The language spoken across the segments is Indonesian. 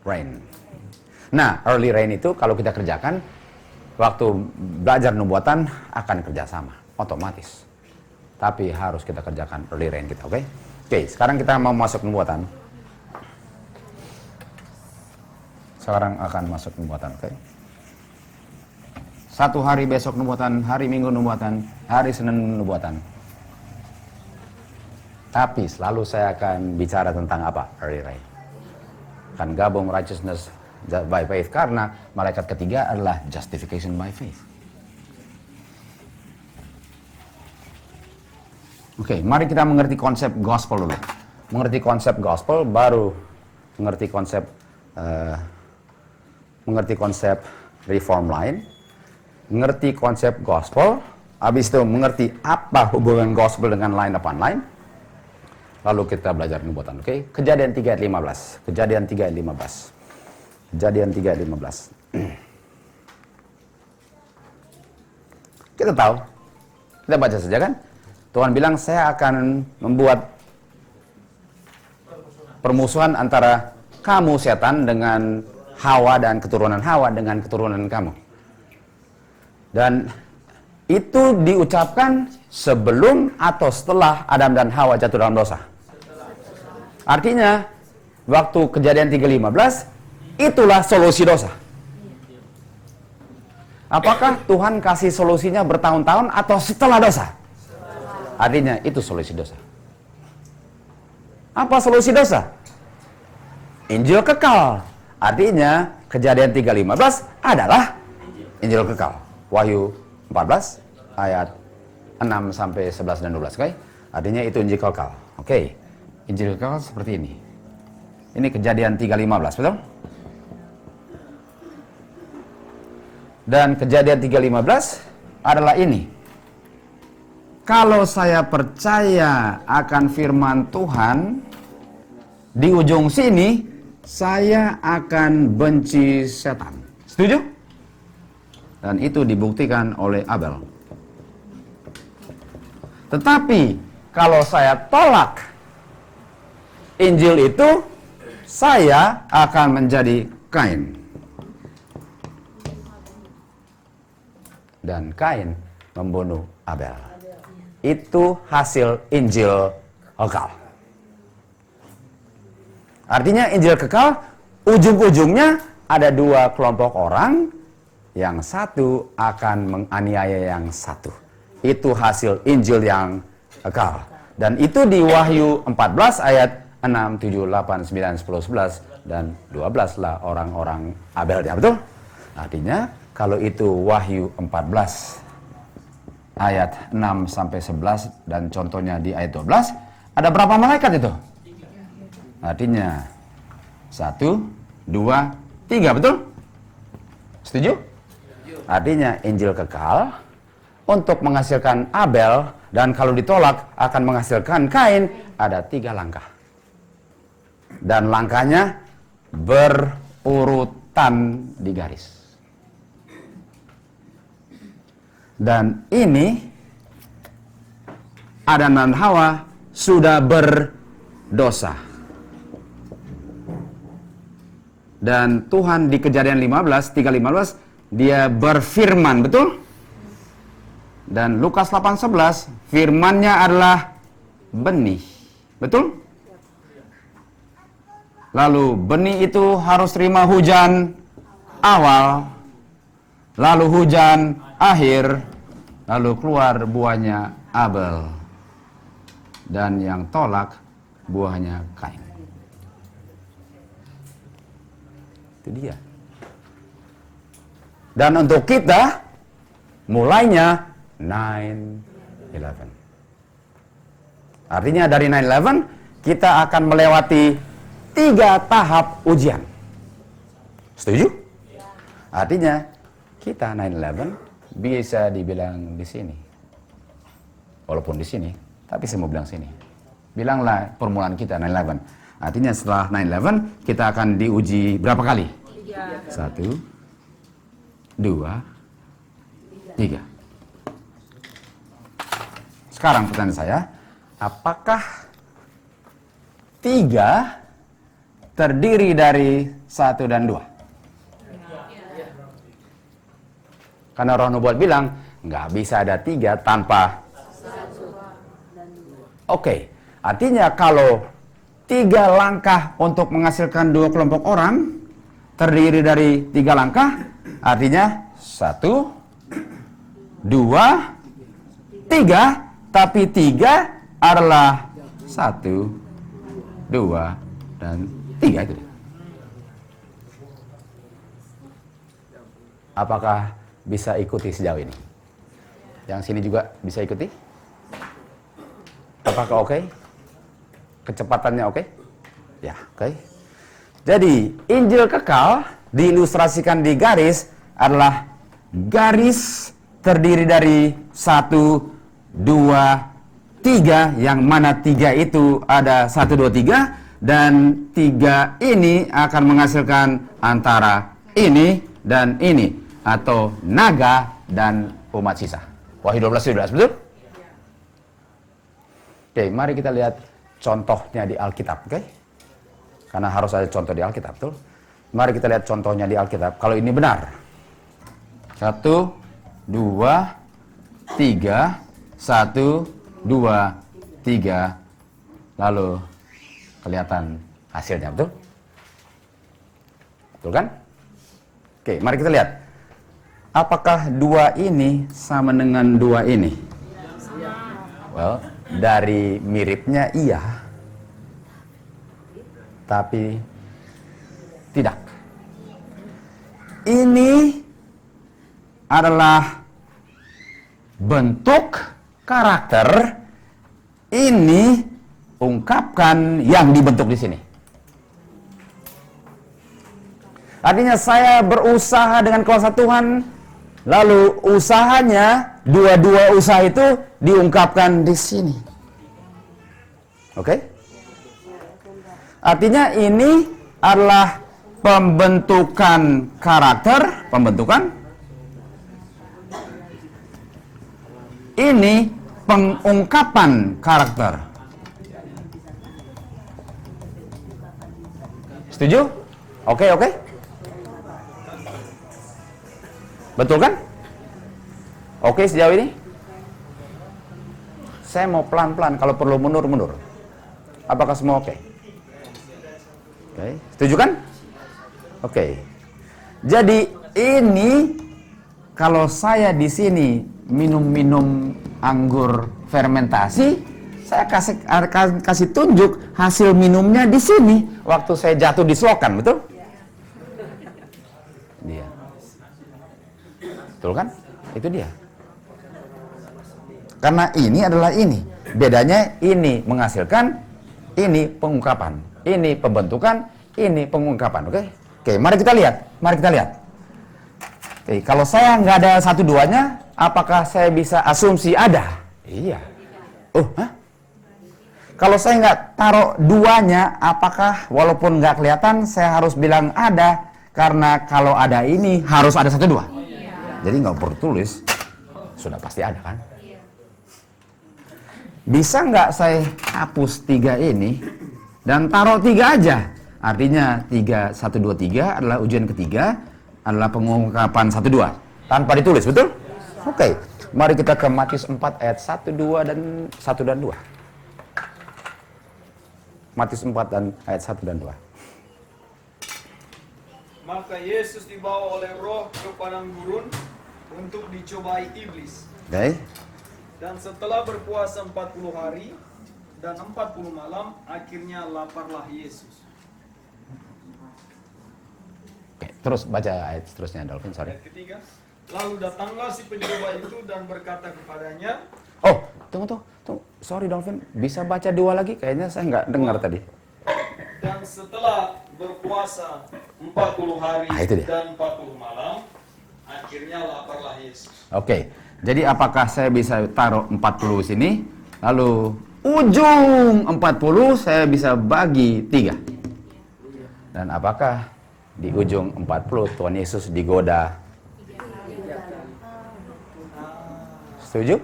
rain. Nah, early rain itu kalau kita kerjakan, waktu belajar nubuatan akan kerjasama, otomatis. Tapi harus kita kerjakan early rain kita, oke? Oke, sekarang kita mau masuk nubuatan. Sekarang akan masuk nubuatan, oke? Satu hari besok nubuatan, hari Minggu nubuatan, hari Senin nubuatan. Tapi selalu saya akan bicara tentang apa? Early rain. Akan gabung righteousness by faith, karena malaikat ketiga adalah justification by faith. Oke, mari kita mengerti konsep gospel dulu. Mengerti konsep gospel, baru mengerti konsep reform line, mengerti konsep gospel, habis itu mengerti apa hubungan gospel dengan line upon line, lalu kita belajar nubuatan, oke? Kejadian 3 ayat 15. Kejadian 3 ayat 15. Kejadian 3 ayat 15. Kita tahu, kita baca saja kan? Tuhan bilang, saya akan membuat permusuhan antara kamu setan dengan Hawa dan keturunan Hawa dengan keturunan kamu. Dan itu diucapkan sebelum atau setelah Adam dan Hawa jatuh dalam dosa? Artinya, waktu Kejadian 3:15, itulah solusi dosa. Apakah Tuhan kasih solusinya bertahun-tahun atau setelah dosa? Artinya itu solusi dosa. Apa solusi dosa? Injil kekal. Artinya Kejadian 3:15 adalah Injil kekal. Wahyu 14 ayat 6 sampai 11 dan 12, oke? Artinya itu Injil kekal. Oke. Injil kekal seperti ini. Ini Kejadian 3:15, betul? Dan Kejadian 3:15 adalah ini. Kalau saya percaya akan firman Tuhan, di ujung sini saya akan benci setan. Setuju? Dan itu dibuktikan oleh Abel. Tetapi kalau saya tolak Injil itu, saya akan menjadi Kain. Dan Kain membunuh Abel. Itu hasil Injil kekal. Artinya Injil kekal, ujung-ujungnya ada dua kelompok orang, yang satu akan menganiaya yang satu. Itu hasil Injil yang kekal. Dan itu di Wahyu 14 ayat 6, 7, 8, 9, 10, 11, dan 12 lah orang-orang Abelnya, betul? Artinya, kalau itu Wahyu 14 ayat 6 sampai 11 dan contohnya di ayat 12, ada berapa malaikat itu? Artinya 1, 2, 3, betul? Setuju? Artinya Injil kekal untuk menghasilkan Abel, dan kalau ditolak akan menghasilkan Kain. Ada 3 langkah. Dan langkahnya berurutan di garis. Dan ini Adam dan Hawa sudah berdosa. Dan Tuhan di Kejadian 3:15 dia berfirman, betul? Dan Lukas 8:11 firmannya adalah benih. Betul? Lalu benih itu harus terima hujan awal, lalu hujan akhir, lalu keluar buahnya Abel. Dan yang tolak buahnya Kain. Itu dia. Dan untuk kita, mulainya 9/11. Artinya dari 9/11, kita akan melewati 3 tahap ujian. Setuju? Artinya, kita 9/11 bisa dibilang di sini. Walaupun di sini, tapi saya mau bilang sini. Bilanglah permulaan kita 9/11. Artinya setelah 9/11, kita akan diuji berapa kali? 1, 2, 3. Sekarang pertanyaan saya, apakah 3 terdiri dari 1 dan 2. Karena Roh Nubuat bilang, nggak bisa ada 3 tanpa 1. Oke, artinya kalau 3 langkah untuk menghasilkan 2 kelompok orang, terdiri dari 3 langkah, artinya 1, 2, 3, tapi 3 adalah 1, 2, dan 3 itu. Apakah bisa ikuti sejauh ini? Yang sini juga bisa ikuti? Apakah oke? Kecepatannya oke? Ya, oke. Jadi, Injil kekal diilustrasikan di garis adalah garis terdiri dari 1, 2, 3, yang mana 3 itu ada 1, 2, 3, dan 3 ini akan menghasilkan antara ini dan ini, atau naga dan umat sisa. Wahyu 12:17, betul? Oke, mari kita lihat contohnya di Alkitab, oke? Karena harus ada contoh di Alkitab, betul? Mari kita lihat contohnya di Alkitab. Kalau ini benar. 1, 2, 3, 1, 2, 3, lalu kelihatan hasilnya, betul? Betul kan? Oke, mari kita lihat. Apakah 2 ini sama dengan 2 ini? Well, dari miripnya iya, tapi tidak. Ini adalah bentuk karakter, ini ungkapkan yang dibentuk di sini. Artinya saya berusaha dengan kuasa Tuhan, lalu usahanya, dua-dua usaha itu diungkapkan di sini. Oke? Artinya ini adalah pembentukan karakter, pembentukan. Ini pengungkapan karakter. Setuju? Oke. Betul kan? Oke sejauh ini? Saya mau pelan-pelan, kalau perlu mundur. Apakah semua oke? Oke, setuju kan? Oke. Jadi ini kalau saya di sini minum anggur fermentasi, saya kasih tunjuk hasil minumnya di sini waktu saya jatuh di selokan, betul? Dia. Betul kan? Itu dia. Karena ini adalah ini. Bedanya ini menghasilkan, ini pengungkapan. Ini pembentukan, ini pengungkapan. Oke, mari kita lihat. Oke, kalau saya nggak ada 1-2-nya, apakah saya bisa asumsi ada? Iya. Kalau saya nggak taruh 2-nya, apakah walaupun nggak kelihatan, saya harus bilang ada? Karena kalau ada ini, harus ada 1-2. Jadi nggak perlu tulis, sudah pasti ada kan? Bisa nggak saya hapus 3 ini dan taruh 3 aja? Artinya 3, 1, 2, 3 adalah ujian ketiga, adalah pengungkapan 1-2 tanpa ditulis, betul? Oke, mari kita ke Matius 4 ayat 1, 2 dan 1 dan 2. Matius 4 dan ayat 1 dan 2. Maka Yesus dibawa oleh Roh ke padang gurun untuk dicobai iblis. Oke. Dan setelah berpuasa 40 hari dan 40 malam, akhirnya laparlah Yesus. Oke, terus baca ayat seterusnya, Dolphin, sorry. Ayat ketiga, lalu datanglah si pencoba itu dan berkata kepadanya, Oh, tunggu. Sorry, Dolphin, bisa baca 2 lagi? Kayaknya saya nggak dengar tadi. dan setelah berpuasa 40 hari itu dia. dan 40 malam, akhirnya laparlah Yesus. Oke, jadi apakah saya bisa taruh 40 sini, lalu ujung 40 saya bisa bagi 3? Dan apakah di ujung 40 Tuhan Yesus digoda? Setuju?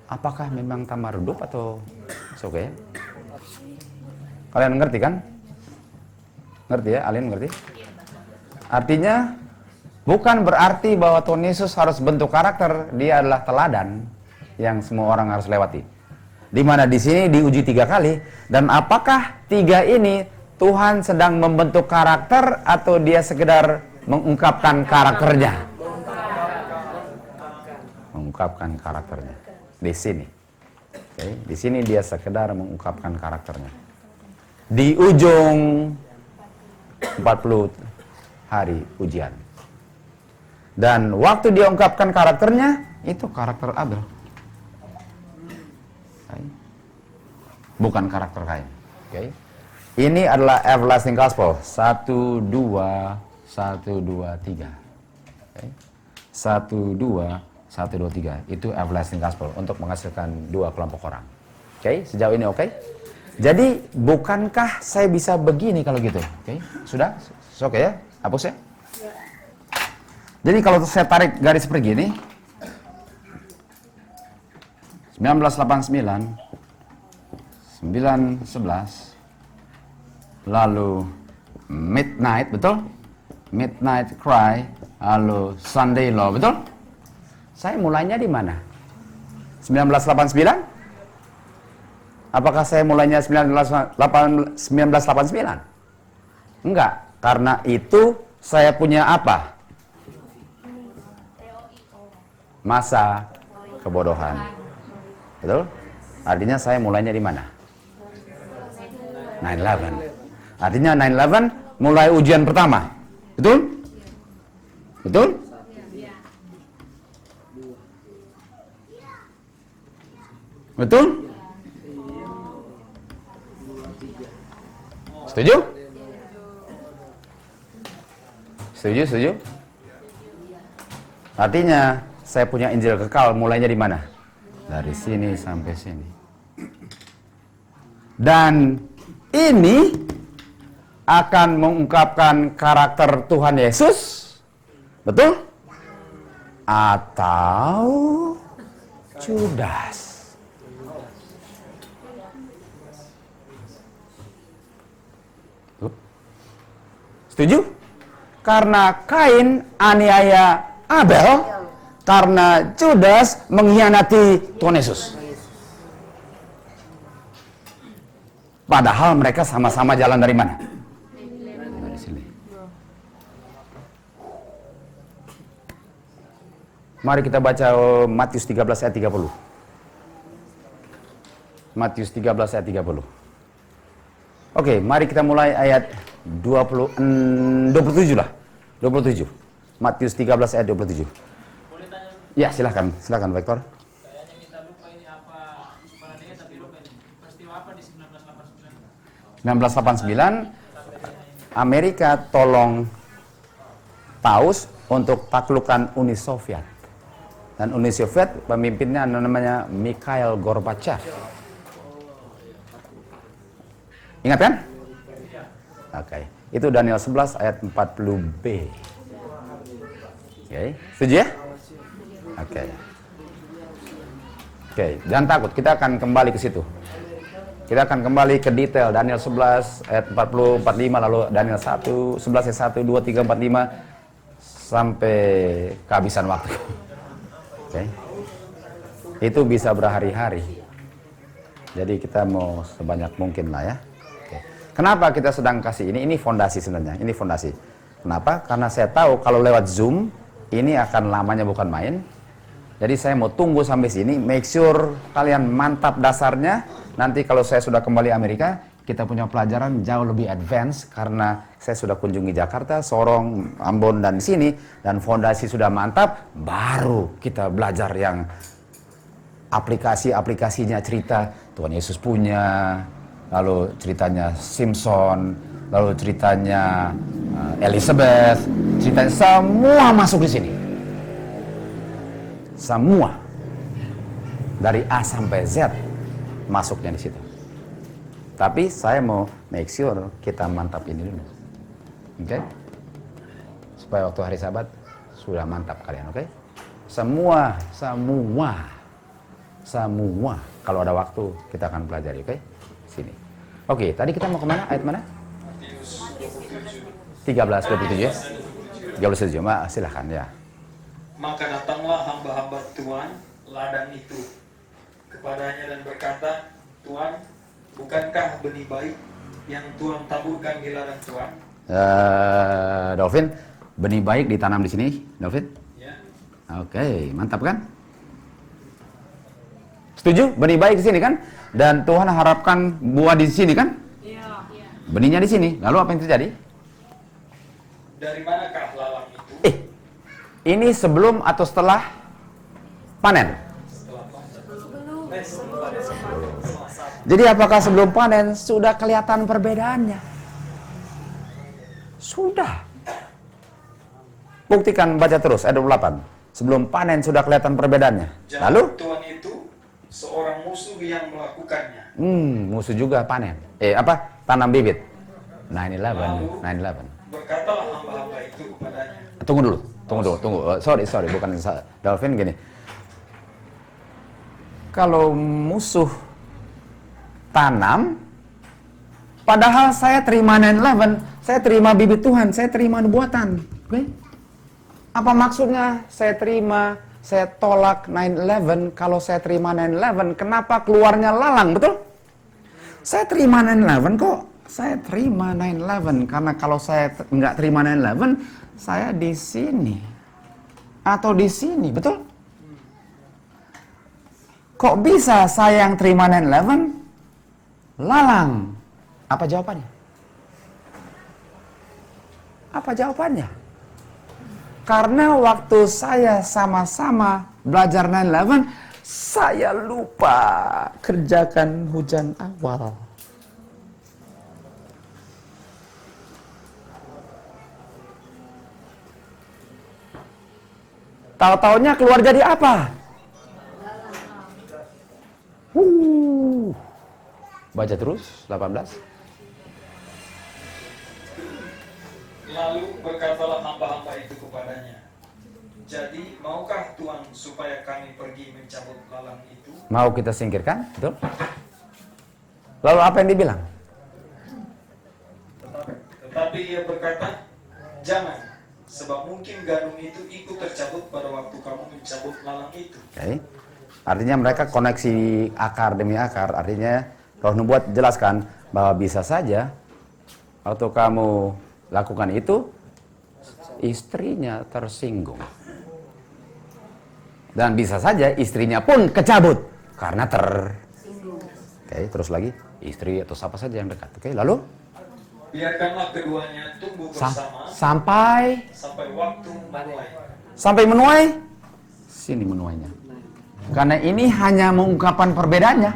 Apakah memang tamaruduk atau oke? Kalian ngerti kan? Ngerti ya? Alin ngerti? Artinya bukan berarti bahwa Tuhan Yesus harus bentuk karakter, dia adalah teladan yang semua orang harus lewati. Di mana di sini diuji 3 kali, dan apakah 3 ini Tuhan sedang membentuk karakter atau dia sekedar mengungkapkan karakternya? Mengungkapkan karakternya. Di sini. Oke, di sini dia sekedar mengungkapkan karakternya. Di ujung 40 hari ujian. Dan waktu dia ungkapkan karakternya, itu karakter Abel. Okay. Bukan karakter Kain. Okay. Ini adalah everlasting gospel. 1, 2, 1, 2, 3. Okay. 1, 2, 1, 2, 3. Itu everlasting gospel untuk menghasilkan 2 kelompok orang. Oke, okay. Sejauh ini oke? Okay? Jadi, bukankah saya bisa begini kalau gitu? Oke, okay. Sudah? Oke ya? Hapus ya? Jadi kalau saya tarik garis pergi ini, 1989, 911, lalu Midnight, betul? Midnight Cry, lalu Sunday Law, betul? Saya mulainya di mana? 1989? Apakah saya mulainya 1989? Enggak, karena itu saya punya apa? Masa kebodohan. Betul? Artinya saya mulainya di mana? 9/11. Artinya 9/11 mulai ujian pertama. Betul? Betul? Betul? Setuju? Setuju, setuju? Artinya saya punya Injil kekal mulainya di mana? Dari sini sampai sini. Dan ini akan mengungkapkan karakter Tuhan Yesus. Betul? Atau Judas. Setuju? Karena Kain aniaya Abel, karena Judas mengkhianati Tuhan Yesus. Padahal mereka sama-sama jalan dari mana? Dari sini. Mari kita baca Matius 13 ayat 30. Matius 13 ayat 30. Oke, mari kita mulai ayat 27 lah. 27. Matius 13 ayat 27. Boleh tanya? Ya, silakan Vektor. Kayaknya kita lupa ini apa Subhanallah, tapi lupa ini. Peristiwa apa di 1989? 1989 Amerika tolong Paus untuk taklukan Uni Soviet. Dan Uni Soviet pemimpinnya namanya Mikhail Gorbachev. Ingat kan? Oke. Itu Daniel 11 ayat 40b. Oke, setuju ya? Oke. Oke, jangan takut, kita akan kembali ke situ. Kita akan kembali ke detail Daniel 11 ayat 40, 45, lalu Daniel 1, 11 ayat 1, 2, 3, 4, 5 sampai kehabisan waktu. Oke. Itu bisa berhari-hari. Jadi kita mau sebanyak mungkin lah ya. Oke. Kenapa kita sedang kasih ini? Ini fondasi sebenarnya, ini fondasi. Kenapa? Karena saya tahu kalau lewat Zoom ini akan lamanya bukan main. Jadi saya mau tunggu sampai sini, make sure kalian mantap dasarnya. Nanti kalau saya sudah kembali Amerika, kita punya pelajaran jauh lebih advance karena saya sudah kunjungi Jakarta, Sorong, Ambon dan di sini, dan fondasi sudah mantap, baru kita belajar yang aplikasinya cerita Tuhan Yesus punya, lalu ceritanya Simpson, lalu ceritanya Elizabeth, ceritanya semua masuk di sini. Semua dari A sampai Z masuknya di situ. Tapi saya mau make sure kita mantap ini dulu. Oke? Supaya waktu hari Sabat sudah mantap kalian, oke? Semua kalau ada waktu kita akan pelajari, oke? Sini. Oke, tadi kita mau kemana? Ayat mana? 13:27 ya. 13:27, silahkan ya. Maka datanglah hamba-hamba Tuhan ladang itu kepadanya dan berkata, Tuhan, bukankah benih baik yang Tuhan taburkan di ladang Tuhan? Dolphin, benih baik ditanam di sini, Dolphin? Ya. Oke, mantap kan? Setuju? Benih baik di sini kan? Dan Tuhan harapkan buah di sini kan? Iya. Benihnya di sini. Lalu apa yang terjadi? Dari manakah lalang itu? Ini sebelum atau setelah panen? Setelah panen. Jadi apakah sebelum panen sudah kelihatan perbedaannya? Sudah. Buktikan, baca terus ayat 28. Sebelum panen sudah kelihatan perbedaannya. Lalu? Tuhan itu seorang musuh yang melakukannya. Musuh juga panen. Tanam bibit. 9/11. Berkatalah hamba-hamba itu kepadanya. Tunggu dulu. Sorry, bukan Dolphin gini. Kalau musuh tanam, padahal saya terima 9/11, saya terima bibit Tuhan, saya terima nubuatan. Oke? Apa maksudnya saya terima, saya tolak 9/11? Kalau saya terima 9/11, kenapa keluarnya lalang, betul? Saya terima 9/11 kok. Saya terima 9/11 karena kalau saya nggak terima 9/11, saya di sini atau di sini, betul? Kok bisa saya yang terima 9/11 lalang? Apa jawabannya? Apa jawabannya? Karena waktu saya sama-sama belajar 9/11, saya lupa kerjakan hujan awal. Tahu-taunya keluar jadi apa? Baca terus, 18. Lalu berkatalah hamba-hamba itu kepadanya, jadi maukah Tuhan supaya kami pergi mencabut lalang itu? Mau kita singkirkan, betul? Lalu apa yang dibilang? Tetapi ia berkata, jangan, sebab mungkin gandum itu ikut tercabut pada waktu kamu mencabut lalang itu. Oke. Artinya mereka koneksi akar demi akar. Artinya Roh Nubuat jelaskan bahwa bisa saja waktu kamu lakukan itu, istrinya tersinggung. Dan bisa saja istrinya pun kecabut karena tersinggung. Oke, terus lagi istri atau siapa saja yang dekat. Oke, lalu Biarkanlah keduanya tumbuh bersama sampai waktu menuai. sampai menuai. Sini menuainya. Karena ini hanya mengungkapkan perbedaannya.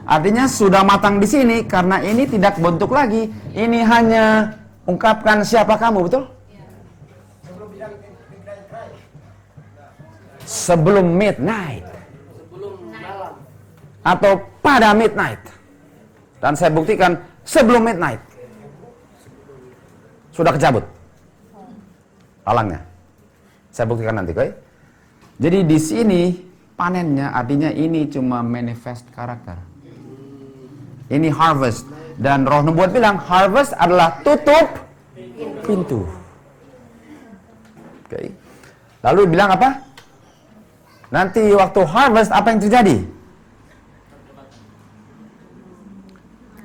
Artinya sudah matang di sini karena ini tidak bentuk lagi. Ini hanya ungkapkan siapa kamu, betul? Sebelum midnight. Atau pada midnight. Dan saya buktikan sebelum midnight. Sudah kecabut lalangnya. Saya buktikan nanti, oke? Jadi di sini panennya artinya ini cuma manifest karakter. Ini harvest. Dan Roh Nubuat bilang harvest adalah tutup pintu. Oke. Lalu bilang apa? Nanti waktu harvest apa yang terjadi?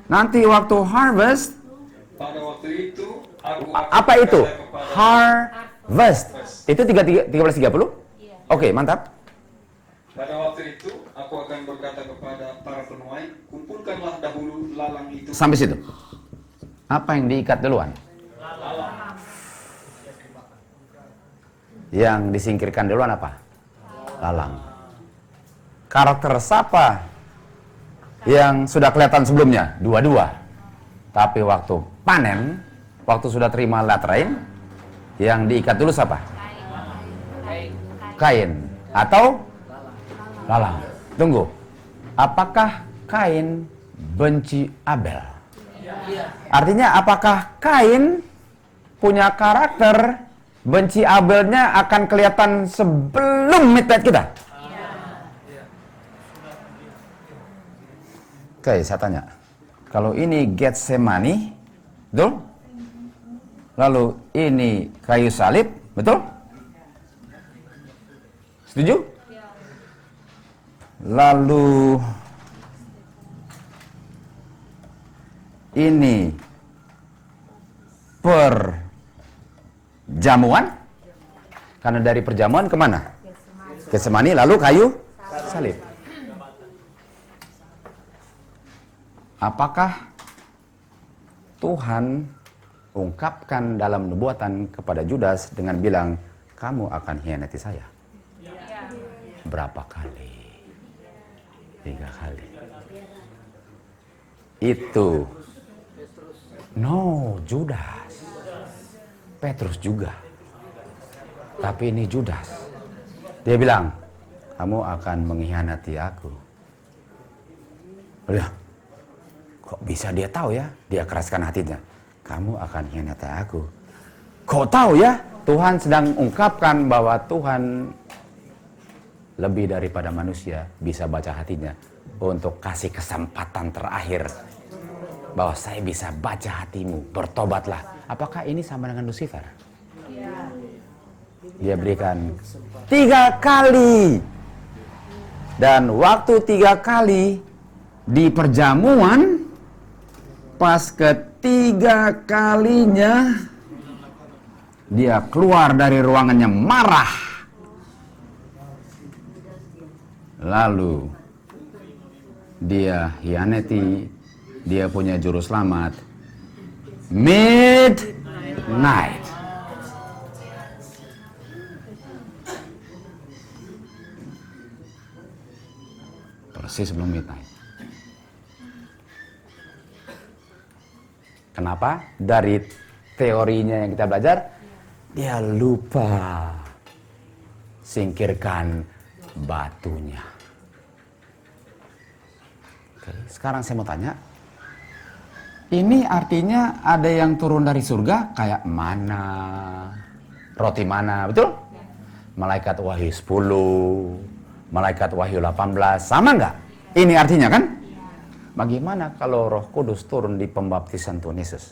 Nanti waktu harvest, Pada waktu itu aku apa itu? Harvest. Itu 13:30? Oke, mantap. Pada waktu itu aku akan berkata kepada para penuai, kumpulkanlah dahulu lalang itu. Sampai situ. Apa yang diikat duluan? Lalang. Yang disingkirkan duluan apa? Lalang. Karakter siapa yang sudah kelihatan sebelumnya? Dua-dua. Tapi waktu panen, waktu sudah terima latrain, yang diikat dulu siapa? Kain. Atau lalang. Tunggu. Apakah Kain benci Abel? Artinya apakah Kain punya karakter benci Abelnya akan kelihatan sebelum midnight kita? Oke, saya tanya. Kalau ini Getsemani, betul? Lalu ini kayu salib, betul? Setuju? Lalu ini perjamuan, karena dari perjamuan kemana? Getsemani, lalu kayu salib. Apakah Tuhan ungkapkan dalam nubuatan kepada Judas dengan bilang, kamu akan hianati saya? Berapa kali? 3 kali. Itu Judas. Petrus juga. Tapi ini Judas. Dia bilang, kamu akan mengkhianati aku. Udah. Kok bisa dia tahu ya? Dia keraskan hatinya. Kamu akan hianati aku. Kok tahu ya? Tuhan sedang ungkapkan bahwa Tuhan lebih daripada manusia bisa baca hatinya untuk kasih kesempatan terakhir bahwa saya bisa baca hatimu, bertobatlah. Apakah ini sama dengan Lucifer? Dia berikan 3 kali. Dan waktu 3 kali di perjamuan, pas ketiga kalinya dia keluar dari ruangannya marah. Lalu dia hianati, dia punya juru selamat midnight. Persis sebelum midnight. Kenapa? Dari teorinya yang kita belajar, dia lupa singkirkan batunya. Oke, sekarang saya mau tanya, ini artinya ada yang turun dari surga kayak mana, roti mana, betul? Malaikat Wahyu 10, Malaikat Wahyu 18, sama nggak? Ini artinya kan? Bagaimana kalau Roh Kudus turun di pembaptisan Tuhan Yesus?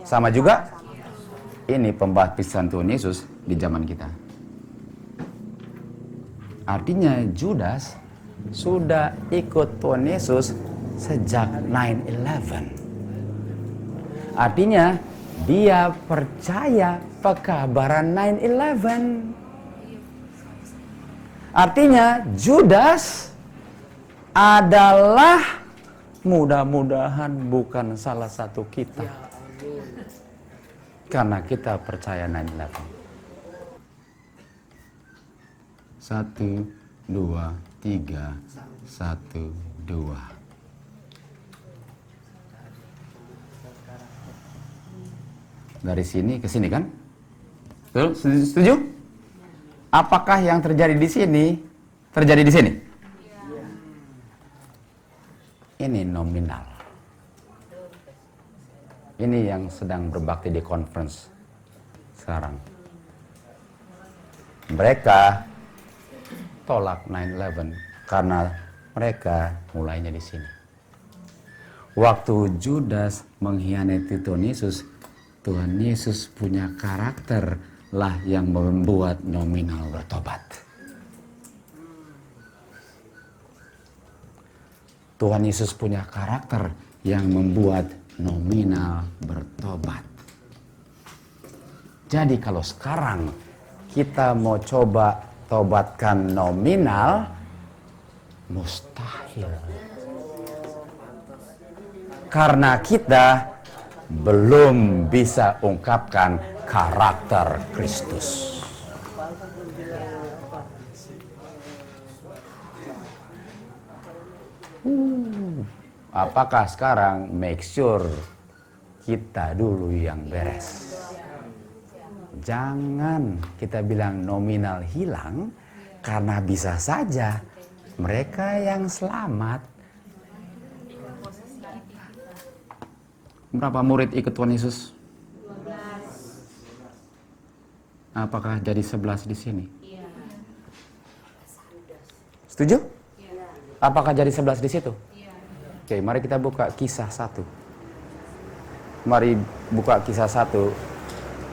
Sama juga? Ini pembaptisan Tuhan Yesus di zaman kita. Artinya Judas sudah ikut Tuhan Yesus sejak 9/11. Artinya dia percaya pekabaran 9/11. Artinya Judas adalah, mudah-mudahan bukan salah satu kita. Karena kita percaya 9/11. 1, 2, 3, 1, 2. Dari sini ke sini kan? Setuju? Apakah yang terjadi di sini terjadi di sini? Ini nominal. Ini yang sedang berbakti di conference sekarang. Mereka tolak 9/11 karena mereka mulainya di sini. Waktu Judas mengkhianati Tuhan Yesus, Tuhan Yesus punya karakter lah yang membuat nominal bertobat. Tuhan Yesus punya karakter yang membuat nominal bertobat. Jadi kalau sekarang kita mau coba tobatkan nominal, mustahil. Karena kita belum bisa ungkapkan karakter Kristus. Apakah sekarang make sure kita dulu yang beres? Jangan kita bilang nominal hilang, karena bisa saja mereka yang selamat. Berapa murid ikut Tuhan Yesus? 12. Apakah jadi 11 di sini? Iya. Setuju? Iya. Apakah jadi 11 di situ? Iya. Oke, mari kita buka Kisah 1. Mari buka Kisah 1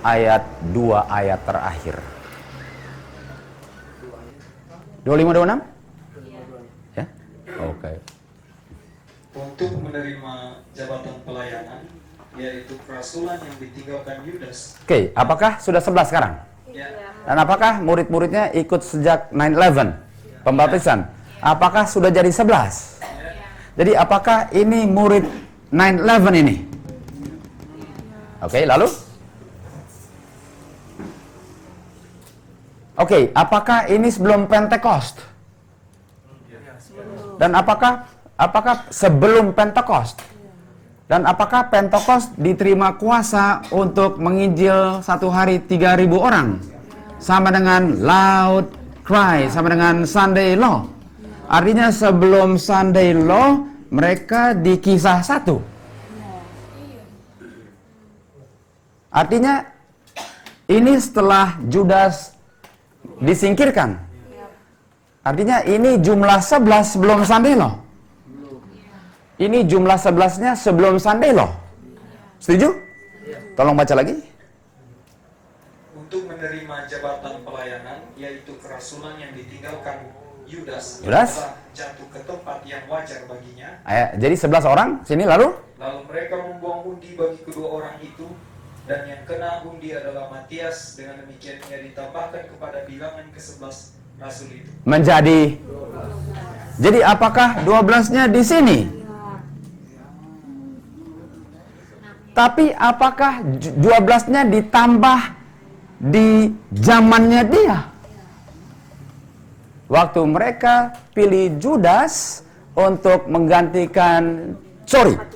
ayat 2 ayat terakhir. 25-26? Ya? Oke. Untuk menerima jabatan pelayanan, yaitu kerasulan yang ditinggalkan Yudas. Oke, apakah sudah 11 sekarang? Ya, Dan apakah murid-muridnya ikut sejak 9/11 pembaptisan? Apakah sudah jadi 11? Jadi apakah ini murid 9/11 ini? Oke, lalu? Oke, apakah ini sebelum Pentekost? Dan apakah sebelum Pentekost? Dan apakah Pentekost diterima kuasa untuk menginjil satu hari 3.000 orang? Sama dengan loud cry, sama dengan Sunday Law. Artinya sebelum Sunday Law, mereka di Kisah 1. Artinya ini setelah Judas disingkirkan. Artinya ini jumlah 11 sebelum Sunday Law. Ini jumlah 11-nya sebelum Sunday Law. Setuju? Tolong baca lagi. untuk menerima jabatan pelayanan, yaitu kerasulan yang ditinggalkan Yudas, Yudas? telah jatuh ke tempat yang wajar baginya. Jadi 11 orang sini lalu? Lalu mereka membuang undi bagi kedua orang itu, dan yang kena undi adalah Matias. Dengan demikian ia ditambahkan kepada bilangan ke-11 rasul itu. Menjadi. Jadi apakah 12-nya di sini? Tapi apakah 12-nya ditambah di zamannya dia? Waktu mereka pilih Judas untuk menggantikan,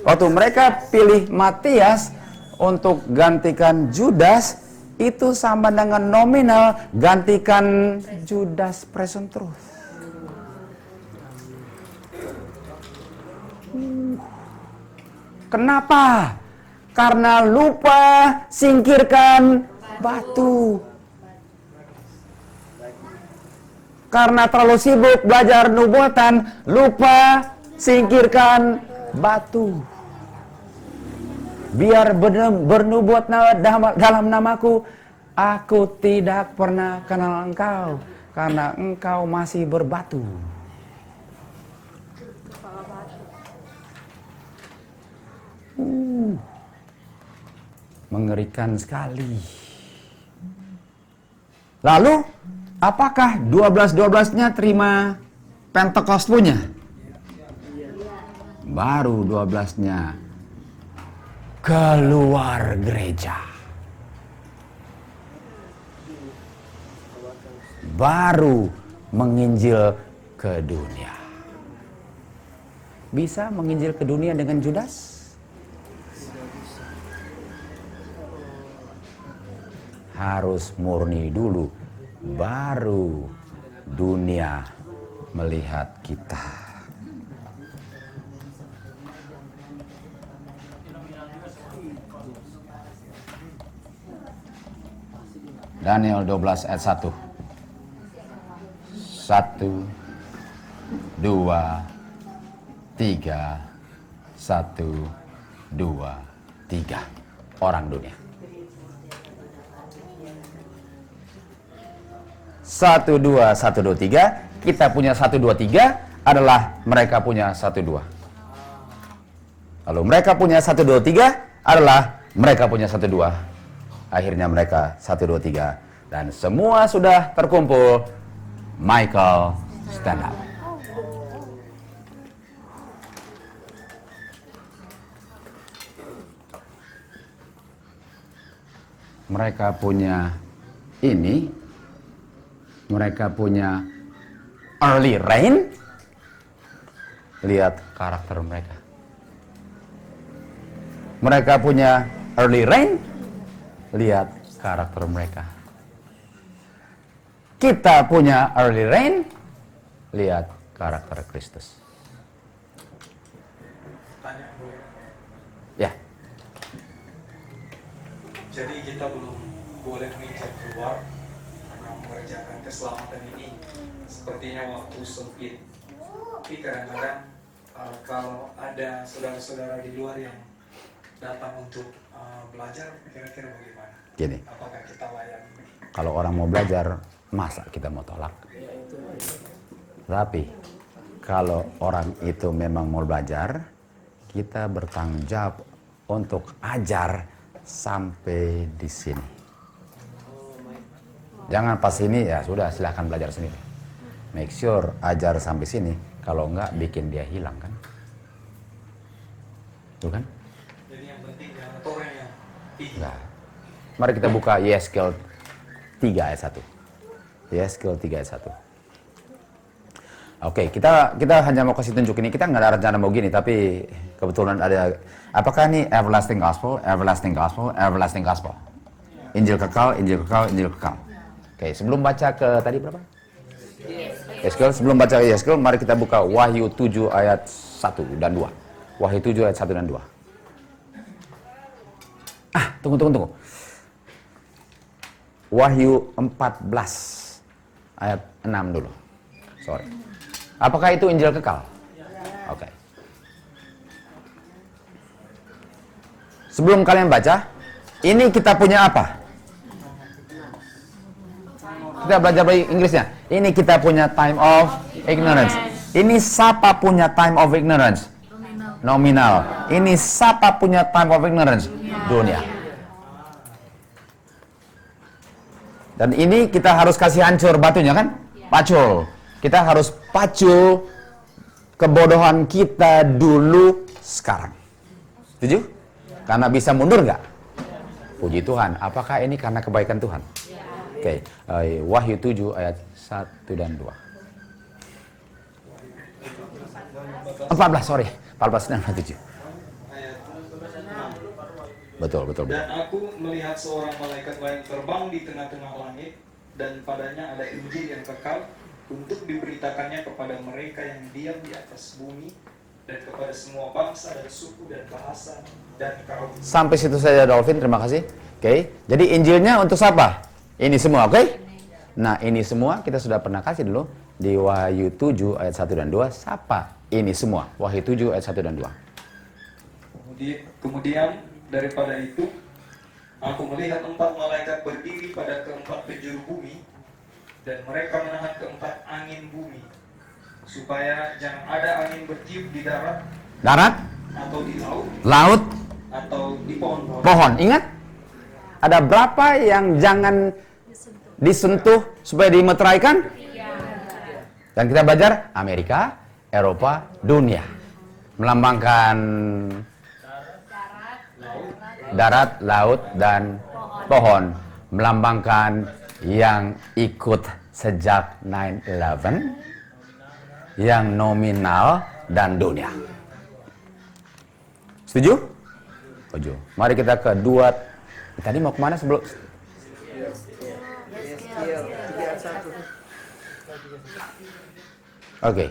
waktu mereka pilih Matias untuk gantikan Judas, itu sama dengan nominal gantikan Judas present truth. Kenapa? Karena lupa singkirkan batu. Karena terlalu sibuk belajar nubuatan, lupa singkirkan batu. Biar bernubuat dalam namaku, aku tidak pernah kenal engkau, karena engkau masih berbatu. Mengerikan sekali. Lalu, apakah 12-12-nya terima Pentekost punya? Baru 12-nya keluar gereja. Baru menginjil ke dunia. Bisa menginjil ke dunia dengan Judas? Harus murni dulu, baru dunia melihat kita. Daniel 12 ayat 1. 1, 2, 3, 1, 2, 3. Orang dunia. 1, 2, 1, 2, 3. Kita punya 1, 2, 3 adalah mereka punya 1, 2. Lalu mereka punya 1, 2, 3 adalah mereka punya 1, 2. Akhirnya mereka 1, 2, 3. Dan semua sudah terkumpul. Michael, stand up. Mereka punya ini. Mereka punya early rain. Lihat karakter mereka. Mereka punya early rain. Lihat karakter mereka. Kita punya early rain. Lihat karakter Kristus. Tanya boleh? Ya. Jadi kita belum boleh menginjak keluar karena mengerjakan keselamatan ini sepertinya waktu sempit. Tapi kadang-kadang kalau ada saudara-saudara di luar yang datang untuk belajar, kira-kira bagaimana? Gini, Apakah kita layak? kalau orang mau belajar, masa kita mau tolak? Tapi, kalau orang itu memang mau belajar, kita bertanggung jawab untuk ajar sampai di sini. Jangan pas ini, ya sudah silahkan belajar sendiri. Make sure ajar sampai sini, kalau enggak bikin dia hilang kan? Tuh kan? Jadi yang penting jangan orang yang tinggi. Nah, mari kita buka Yeskel 3 ayat 1. Yeskel 3 ayat 1. Oke, kita hanya mau kasih tunjuk ini. Kita nggak ada rencana mau gini, tapi kebetulan ada. Apakah ini everlasting gospel, everlasting gospel, everlasting gospel? Injil kekal, Injil kekal, Injil kekal. Oke, sebelum baca ke tadi berapa? Yeskel. Sebelum baca Yeskel, mari kita buka Wahyu 7 ayat 1 dan 2. Wahyu 7 ayat 1 dan 2. Tunggu. Wahyu 14 ayat 6 dulu. Sorry. Apakah itu Injil kekal? Oke. Sebelum kalian baca, ini kita punya apa? Kita belajar bahasa Inggrisnya. Ini kita punya time of ignorance. Ini siapa punya time of ignorance? Nominal. Ini siapa punya time of ignorance? Dunia. Dan ini kita harus kasih hancur batunya kan? Pacul. Kita harus pacul kebodohan kita dulu sekarang. Setuju? Karena bisa mundur nggak? Puji Tuhan. Apakah ini karena kebaikan Tuhan? Oke. Wahyu 7 ayat 1 dan 2. 14, sorry. 14 dan 7. Betul. Dan aku melihat seorang malaikat lain terbang di tengah-tengah langit, dan padanya ada Injil yang kekal untuk diberitakannya kepada mereka yang diam di atas bumi, dan kepada semua bangsa dan suku dan bahasa dan kaum. Sampai situ saja Dolphin, terima kasih. Oke. Jadi Injilnya untuk siapa? Ini semua, oke? Nah, ini semua kita sudah pernah kasih dulu di Wahyu 7 ayat 1 dan 2. Siapa ini semua? Wahyu 7 ayat 1 dan 2. Kemudian daripada itu, aku melihat 4 malaikat berdiri pada keempat penjuru bumi, dan mereka menahan keempat angin bumi, supaya jangan ada angin bertiup di darat, atau di laut, atau di pohon-pohon. pohon. Ingat? Ada berapa yang jangan disentuh supaya dimeteraikan? Dan kita belajar Amerika, Eropa, dunia. Melambangkan darat, laut, dan pohon. Melambangkan yang ikut sejak 9/11, yang nominal, dan dunia. Setuju? Setuju. Mari kita ke 2. Tadi mau kemana sebelum? Oke.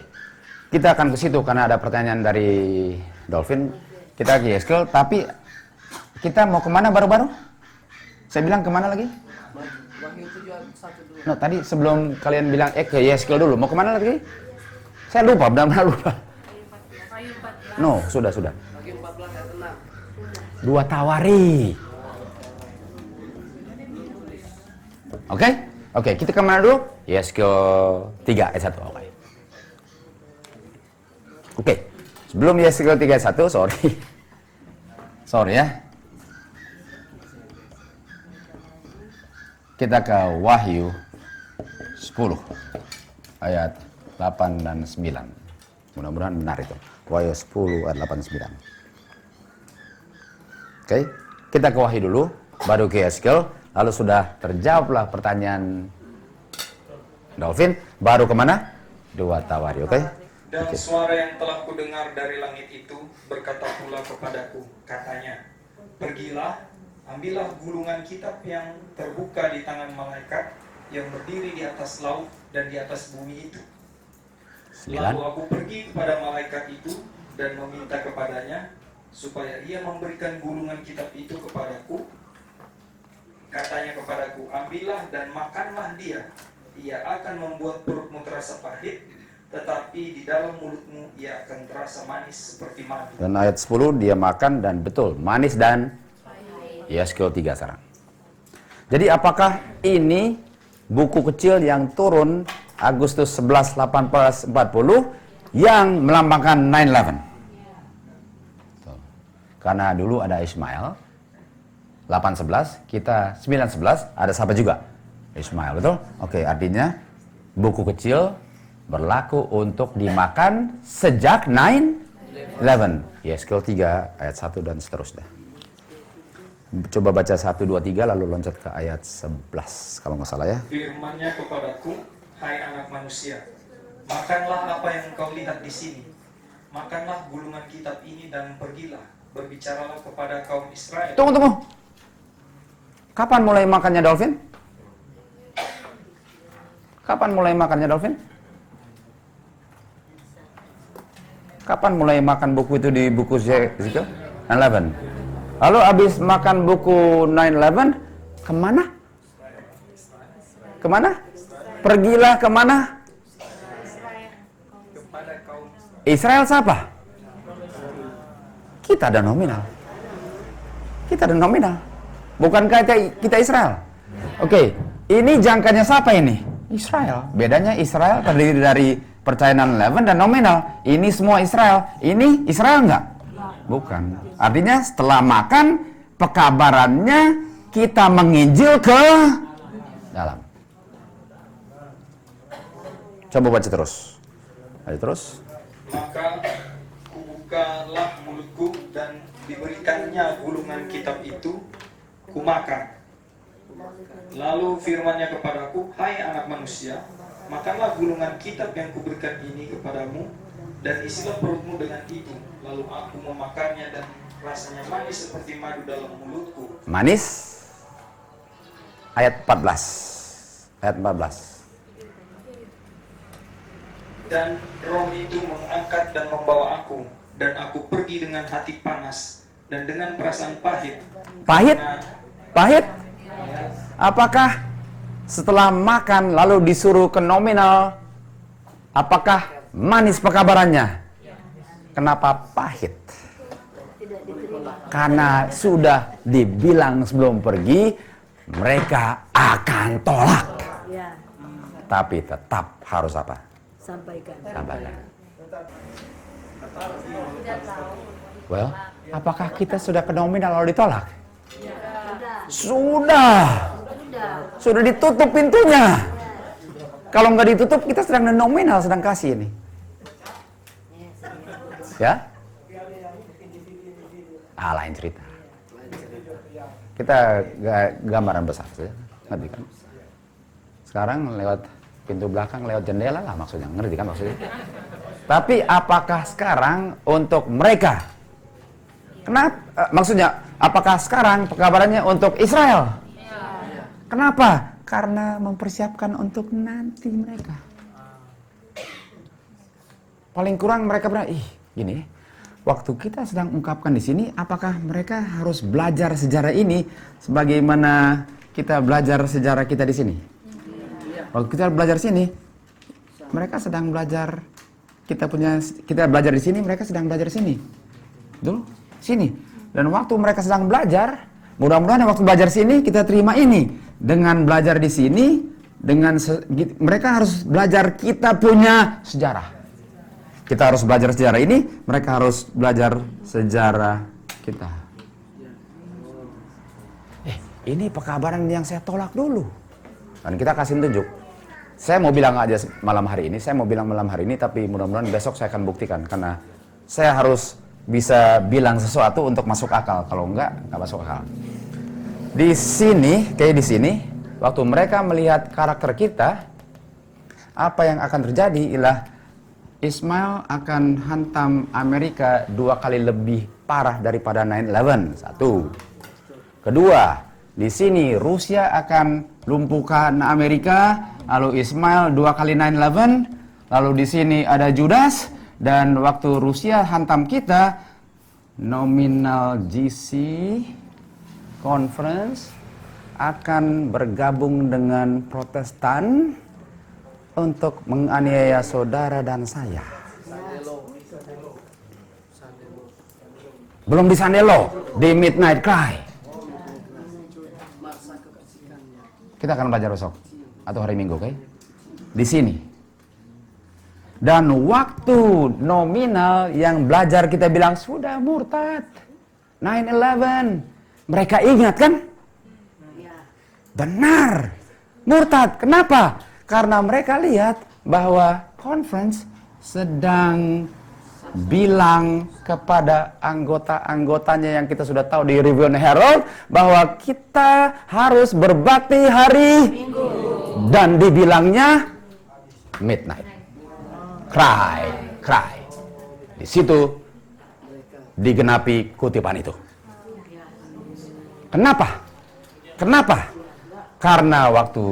Kita akan ke situ karena ada pertanyaan dari Dolphin. Kita ke Yeskel, tapi kita mau kemana baru-baru? Saya bilang kemana lagi? No, tadi sebelum kalian bilang ke Yeskel dulu, mau kemana lagi? Saya lupa, benar-benar lupa. No, sudah. 2 Tawari. Oke, kita kemana dulu? Yeskel 3 ayat 1. Oke. Sebelum Yeskel 3 ayat 1, sorry ya. Kita ke Wahyu 10 ayat 8 dan 9. Mudah-mudahan benar itu. Wahyu 10 ayat 8 dan 9. Oke, kita ke Wahyu dulu, baru ke Yeskel, lalu sudah terjawablah pertanyaan Dolphin, baru kemana? 2 Tawari, oke? Dan suara yang telah kudengar dari langit itu berkata pula kepadaku, katanya, pergilah, ambillah gulungan kitab yang terbuka di tangan malaikat yang berdiri di atas laut dan di atas bumi itu. 9. Lalu aku pergi kepada malaikat itu dan meminta kepadanya supaya ia memberikan gulungan kitab itu kepadaku. Katanya kepadaku, ambillah dan makanlah dia. Ia akan membuat perutmu terasa pahit, tetapi di dalam mulutmu ia akan terasa manis seperti madu. Dan ayat 10 dia makan dan betul manis dan Yeskel 3 sekarang. Jadi apakah ini buku kecil yang turun Agustus 11, 1840 yang melambangkan 9/11? Karena dulu ada Ismail 8/11, kita 9/11, ada siapa juga? Ismail, betul? Oke, artinya buku kecil berlaku untuk dimakan sejak 9/11. Yeskel 3 ayat 1 dan seterusnya. Coba baca 1, 2, 3 lalu loncat ke ayat 11 kalau nggak salah ya. Firman-Nya kepadaku, hai anak manusia, makanlah apa yang engkau lihat di sini. Makanlah gulungan kitab ini dan pergilah, berbicaralah kepada kaum Israel. Tunggu. Kapan mulai makannya dolphin? Kapan mulai makannya dolphin? Kapan mulai makan buku itu di buku Ezekiel? 9/11. Lalu habis makan buku 9/11, kemana? Kemana? Pergilah kemana? Kepada kaum Israel siapa? Kita ada nominal. Kita ada nominal. Bukankah kita Israel? Oke, ini jangkanya siapa ini? Israel. Bedanya Israel terdiri dari percayaan 9/11 dan nominal. Ini semua Israel. Ini Israel enggak? Bukan. Artinya setelah makan, pekabarannya kita menginjil ke dalam. Coba baca terus. Baca terus. Maka kubukalah mulutku dan diberikannya gulungan kitab itu, kumakan. Lalu firman-Nya kepadaku, hai anak manusia, makanlah gulungan kitab yang kuberikan ini kepadamu, dan isilah perutmu dengan itu. Lalu aku memakannya dan rasanya manis seperti madu dalam mulutku. Manis. Ayat 14. Ayat 14. Dan roh itu mengangkat dan membawa aku, dan aku pergi dengan hati panas dan dengan perasaan pahit. Pahit? Karena Pahit? Apakah setelah makan lalu disuruh ke nominal, apakah manis pekabarannya? Kenapa pahit? Karena sudah dibilang sebelum pergi, mereka akan tolak. Ya, Tapi tetap harus apa? sampaikan. Sampaikan. Well, apakah kita sudah ke nominal lalu ditolak? Sudah. Sudah ditutup pintunya. Kalau nggak ditutup, kita sedang nominal, sedang kasih ini. Ya? Lain cerita. Kita gambaran besar saja, ngerti kan? Sekarang lewat pintu belakang, lewat jendela lah maksudnya, ngerti kan maksudnya? Tapi apakah sekarang untuk mereka? Kenapa? Maksudnya, apakah sekarang pekabarannya untuk Israel? Kenapa? Karena mempersiapkan untuk nanti mereka. Paling kurang mereka gini, waktu kita sedang ungkapkan di sini, apakah mereka harus belajar sejarah ini sebagaimana kita belajar sejarah kita di sini? Waktu kita belajar sini, mereka sedang belajar, kita belajar di sini, mereka sedang belajar di sini. Dulu, sini. Dan waktu mereka sedang belajar, mudah-mudahan waktu belajar sini kita terima ini. Dengan belajar di sini, mereka harus belajar kita punya sejarah. Kita harus belajar sejarah ini, mereka harus belajar sejarah kita. Ini pekabaran yang saya tolak dulu. Dan kita kasih tunjuk. Saya mau bilang aja malam hari ini, tapi mudah-mudahan besok saya akan buktikan. Karena saya harus bisa bilang sesuatu untuk masuk akal. Kalau enggak masuk akal. Di sini, kayak di sini, waktu mereka melihat karakter kita, apa yang akan terjadi ialah Ismail akan hantam Amerika 2 kali lebih parah daripada 9/11. 1. Kedua, di sini Rusia akan lumpuhkan Amerika, lalu Ismail 2 kali 9/11, lalu di sini ada Judas, dan waktu Rusia hantam kita, nominal GC Conference akan bergabung dengan Protestan untuk menganiaya saudara dan saya. Belum di Sandelo, di Midnight Cry. Kita akan belajar besok atau hari Minggu, oke? Di sini. Dan waktu nominal yang belajar kita bilang sudah murtad. 9/11. Mereka ingat kan? Benar. Murtad. Kenapa? Karena mereka lihat bahwa conference sedang bilang kepada anggota-anggotanya yang kita sudah tahu di Review and Herald bahwa kita harus berbakti hari Minggu. Dan dibilangnya midnight. Cry. Di situ digenapi kutipan itu. Kenapa? Karena waktu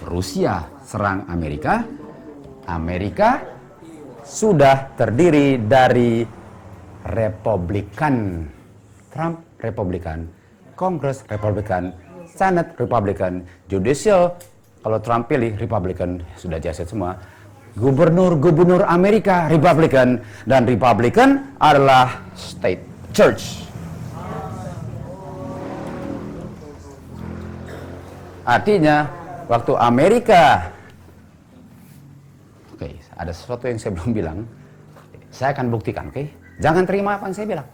Rusia serang Amerika sudah terdiri dari Republikan, Trump Republikan, Kongres Republikan, Senate Republikan, Judicial, kalau Trump pilih Republikan, sudah jaset semua, Gubernur Amerika Republikan, dan Republikan adalah State Church. Artinya, waktu Amerika, oke, ada sesuatu yang saya belum bilang, saya akan buktikan, oke? Jangan terima apa yang saya bilang.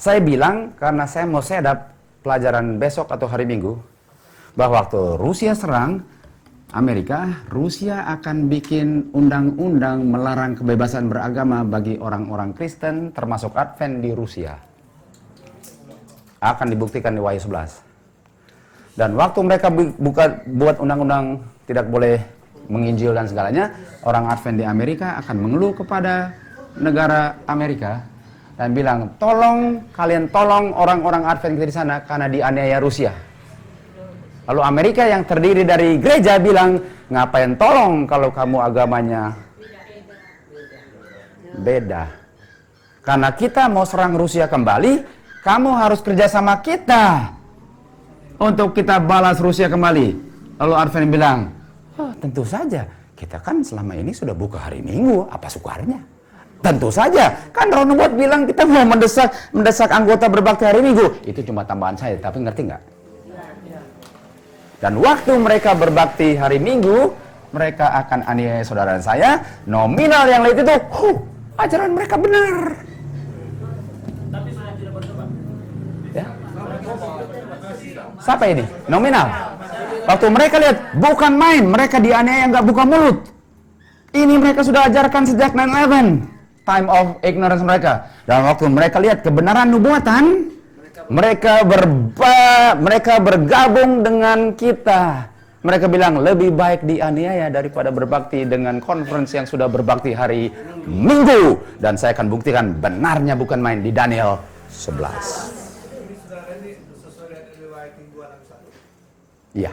Saya bilang karena saya mau sedap pelajaran besok atau hari Minggu, bahwa waktu Rusia serang Amerika, Rusia akan bikin undang-undang melarang kebebasan beragama bagi orang-orang Kristen, termasuk Advent di Rusia. Akan dibuktikan di Wahyu 11. Dan waktu mereka buat undang-undang tidak boleh menginjil dan segalanya, orang Advent di Amerika akan mengeluh kepada negara Amerika dan bilang, kalian tolong orang-orang Advent di sana karena dianiaya Rusia. Lalu Amerika yang terdiri dari gereja bilang, ngapain tolong kalau kamu agamanya beda. Karena kita mau serang Rusia kembali, kamu harus kerja sama kita untuk kita balas Rusia kembali. Lalu Advent bilang, tentu saja, kita kan selama ini sudah buka hari Minggu, apa sukarnya? Tentu saja, kan Roh Nubuat bilang kita mau mendesak anggota berbakti hari Minggu. Itu cuma tambahan saya, tapi ngerti nggak? Dan waktu mereka berbakti hari Minggu, mereka akan aniaya saudara saya. Nominal yang lain itu, ajaran mereka benar. Tapi sudah tidak bertobat. Ya. Siapa ini? Nominal. Waktu mereka lihat, bukan main, mereka dianiaya nggak buka mulut. Ini mereka sudah ajarkan sejak 9/11, time of ignorance mereka. Dan waktu mereka lihat kebenaran nubuatan, mereka bergabung dengan kita. Mereka bilang lebih baik dianiaya daripada berbakti dengan conference yang sudah berbakti hari Minggu. Dan saya akan buktikan benarnya bukan main di Daniel 11. Iya.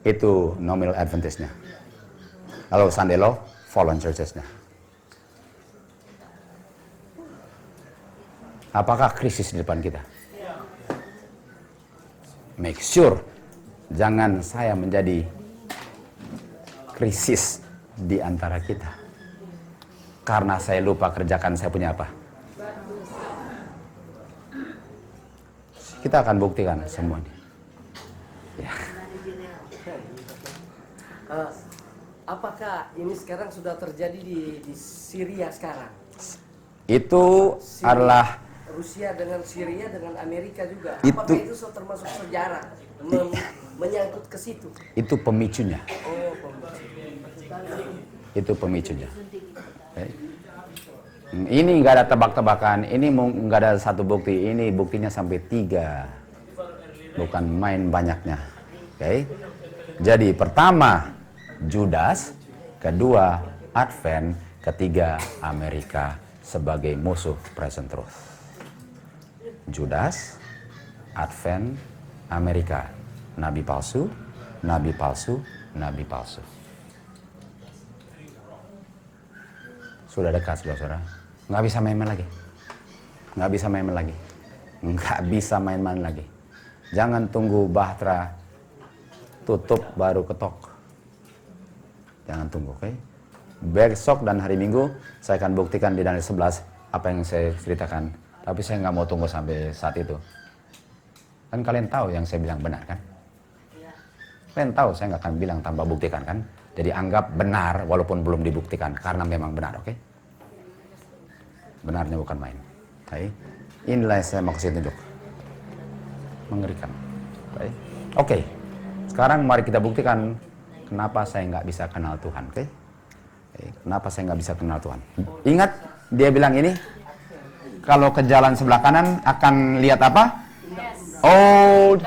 Itu nominal Adventist-nya. Lalu Sunday Law, Fallen Churches-nya. Apakah krisis di depan kita? Make sure jangan saya menjadi krisis di antara kita. Karena saya lupa kerjakan saya punya apa. Kita akan buktikan semuanya. Ya. Apakah ini sekarang sudah terjadi di Syria sekarang? Itu adalah Rusia dengan Syria dengan Amerika juga. Itu- Apakah itu termasuk sejarah menyangkut ke situ? itu pemicunya. Oh, Itu pemicunya. Oke. Ini nggak ada tebak-tebakan. Ini nggak ada satu bukti. Ini buktinya sampai 3. Bukan main banyaknya. Oke. Jadi pertama Judas, kedua Advent, ketiga Amerika sebagai musuh present truth. Judas, Advent, Amerika, nabi palsu, nabi palsu, nabi palsu. Sudah dekat saudara-saudara. Nggak bisa main-main lagi. Nggak bisa main-main lagi. Nggak bisa main-main lagi. Jangan tunggu Bahtera tutup baru ketok. Jangan tunggu, oke? Besok dan hari Minggu saya akan buktikan di Daniel 11 apa yang saya ceritakan. Tapi saya nggak mau tunggu sampai saat itu. Kan kalian tahu yang saya bilang benar kan? Kalian tahu saya nggak akan bilang tanpa buktikan kan. Jadi anggap benar walaupun belum dibuktikan karena memang benar, oke? Benarnya bukan main. Baik. Inilah yang saya mau kasih tunjuk. Mengerikan. Baik. Oke. Sekarang mari kita buktikan kenapa saya nggak bisa kenal Tuhan, oke? Kenapa saya nggak bisa kenal Tuhan? Ingat dia bilang ini, kalau ke jalan sebelah kanan akan lihat apa? Old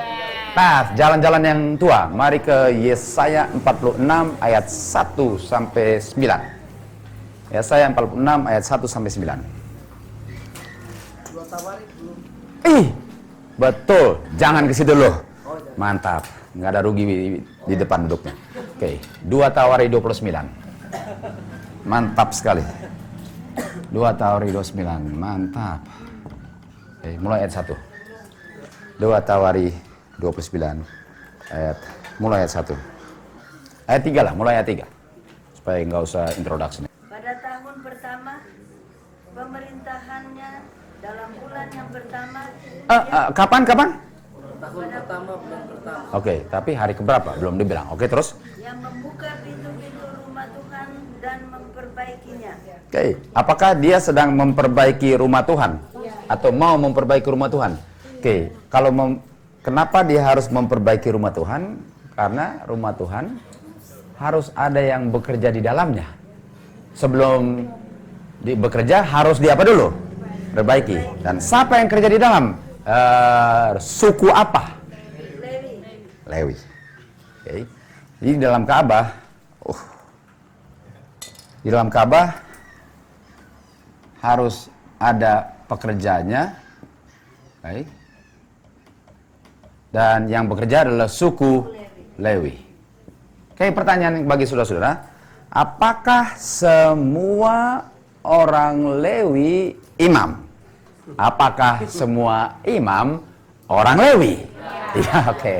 path, jalan-jalan yang tua. Mari ke Yesaya 46 ayat 1 sampai 9. Yesaya 46 ayat 1 sampai 9. Ih, betul. Jangan ke situ loh. Mantap. Nggak ada rugi di depan duduknya. Oke, 2 Tawari 29. Mantap sekali. 2 Tawari 29. Mantap. Oke, mulai ayat 1. 2 Tawari 29 mulai ayat 1. Ayat 3 lah, mulai ayat 3. Supaya nggak usah introduction. Pada tahun pertama pemerintahannya, dalam bulan yang pertama Kapan? Tahun pertama, bulan pertama. Oke, tapi hari keberapa? Belum dibilang. Oke, terus? yang membuka pintu-pintu rumah Tuhan dan memperbaikinya. Oke, apakah dia sedang memperbaiki rumah Tuhan? Atau mau memperbaiki rumah Tuhan? Oke, kenapa dia harus memperbaiki rumah Tuhan? Karena rumah Tuhan harus ada yang bekerja di dalamnya. Sebelum bekerja harus di apa dulu? Perbaiki. Dan siapa yang kerja di dalam? Suku apa? Lewi. Oke. Jadi di dalam Ka'bah, harus ada pekerjanya, baik. Dan yang bekerja adalah suku Lewi. Oke, pertanyaan bagi saudara-saudara, apakah semua orang Lewi imam? Apakah semua imam orang Lewi? Iya, oke.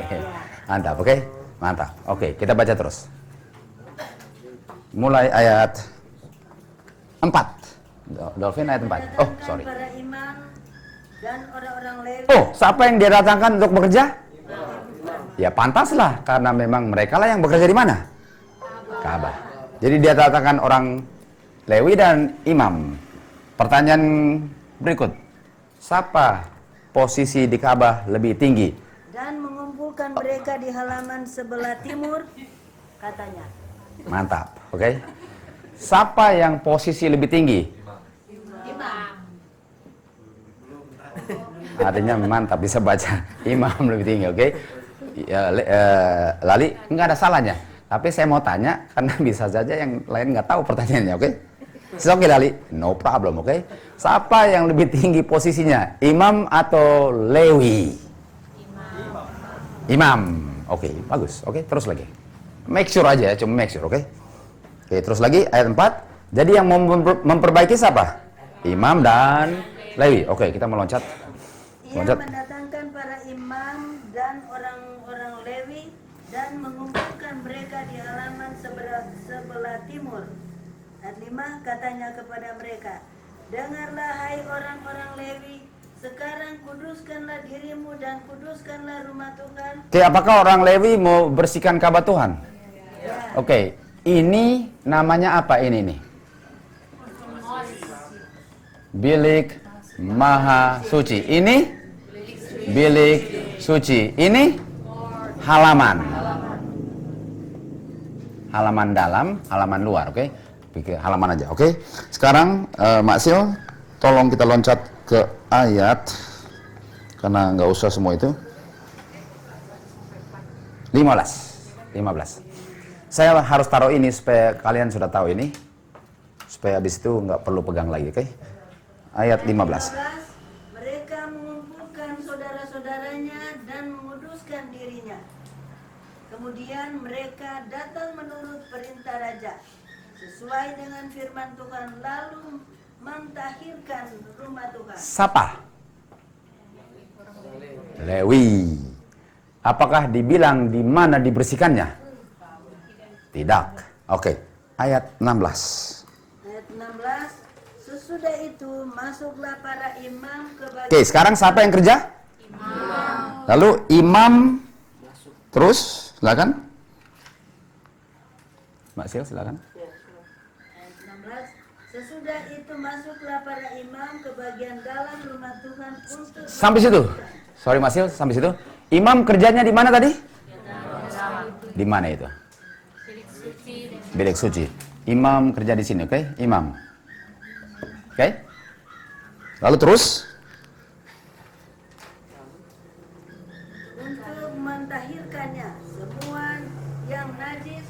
Mantap, oke? Mantap. Oke, kita baca terus. Mulai ayat 4. Dolphin ayat 4. Oh, sorry. Para imam dan orang-orang Lewi. Oh, siapa yang dia datangkan untuk bekerja? Ya pantaslah, karena memang mereka lah yang bekerja di mana? Ka'bah. Jadi dia datangkan orang Lewi dan imam. Pertanyaan berikut. Siapa posisi di Ka'bah lebih tinggi? Dan mengumpulkan mereka di halaman sebelah timur, katanya. Mantap, oke? Siapa yang posisi lebih tinggi? Artinya mantap, bisa baca. Imam lebih tinggi, oke? Lali, nggak ada salahnya. Tapi saya mau tanya, karena bisa saja yang lain nggak tahu pertanyaannya, oke? Oke Lali, no problem, oke? Siapa yang lebih tinggi posisinya? Imam atau Lewi? Imam. Oke, bagus. Oke, terus lagi. Make sure aja, cuma make sure, oke? Oke, terus lagi ayat 4. Jadi yang memperbaiki siapa? Imam dan Lewi. Oke, kita meloncat. Ia mendatangkan para imam dan orang-orang Lewi dan mengumpulkan mereka di halaman sebelah timur. Ayat 5, katanya kepada mereka, dengarlah hai orang-orang Lewi, sekarang kuduskanlah dirimu dan kuduskanlah rumah Tuhan. Oke, apakah orang Lewi mau bersihkan Ka'bah Tuhan? Ya. Oke, ini namanya apa ini nih? Bilik Maha Suci. Ini bilik suci. Ini halaman. Halaman dalam, halaman luar, oke? Halaman aja, oke? Sekarang Mak Sil, tolong kita loncat ke ayat, karena nggak usah semua itu. 15. Saya harus taruh ini supaya kalian sudah tahu ini, supaya habis itu nggak perlu pegang lagi, oke? Ayat 15. Mereka mengumpulkan saudara-saudaranya dan menguduskan dirinya. Kemudian mereka datang menurut perintah raja, sesuai dengan firman Tuhan, lalu mentahirkan rumah Tuhan. Siapa? Lewi. Apakah dibilang di mana dibersihkannya? Tidak. Oke. Ayat 16. Ayat 16, sesudah itu masuklah para imam ke bagian. Oke, sekarang siapa yang kerja? Imam. Lalu imam terus, silakan. Mbak Sil, silakan. Ayat 16. Sesudah itu masuklah para imam ke bagian dalam rumah Tuhan untuk Sampai situ. Sorry Mbak Sil, sampai situ. Imam kerjanya di mana tadi? Di mana itu? Bilik suci. Imam kerja di sini, oke? Imam. Oke? Lalu terus? untuk mentahirkannya semua yang najis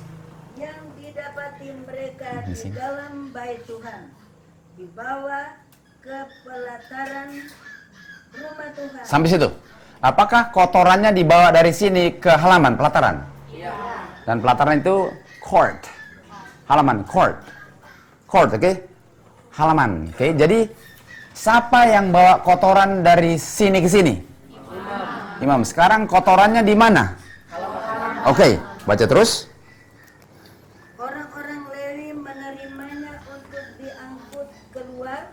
yang didapati mereka di dalam bait Tuhan dibawa ke pelataran rumah Tuhan. Sampai situ. Apakah kotorannya dibawa dari sini ke halaman pelataran? Iya. Dan pelataran itu court. Halaman, court. Court, oke? Halaman, oke? Jadi siapa yang bawa kotoran dari sini ke sini? Imam. Sekarang kotorannya di mana? Oke, baca terus. Orang-orang Lewi menerimanya untuk diangkut keluar.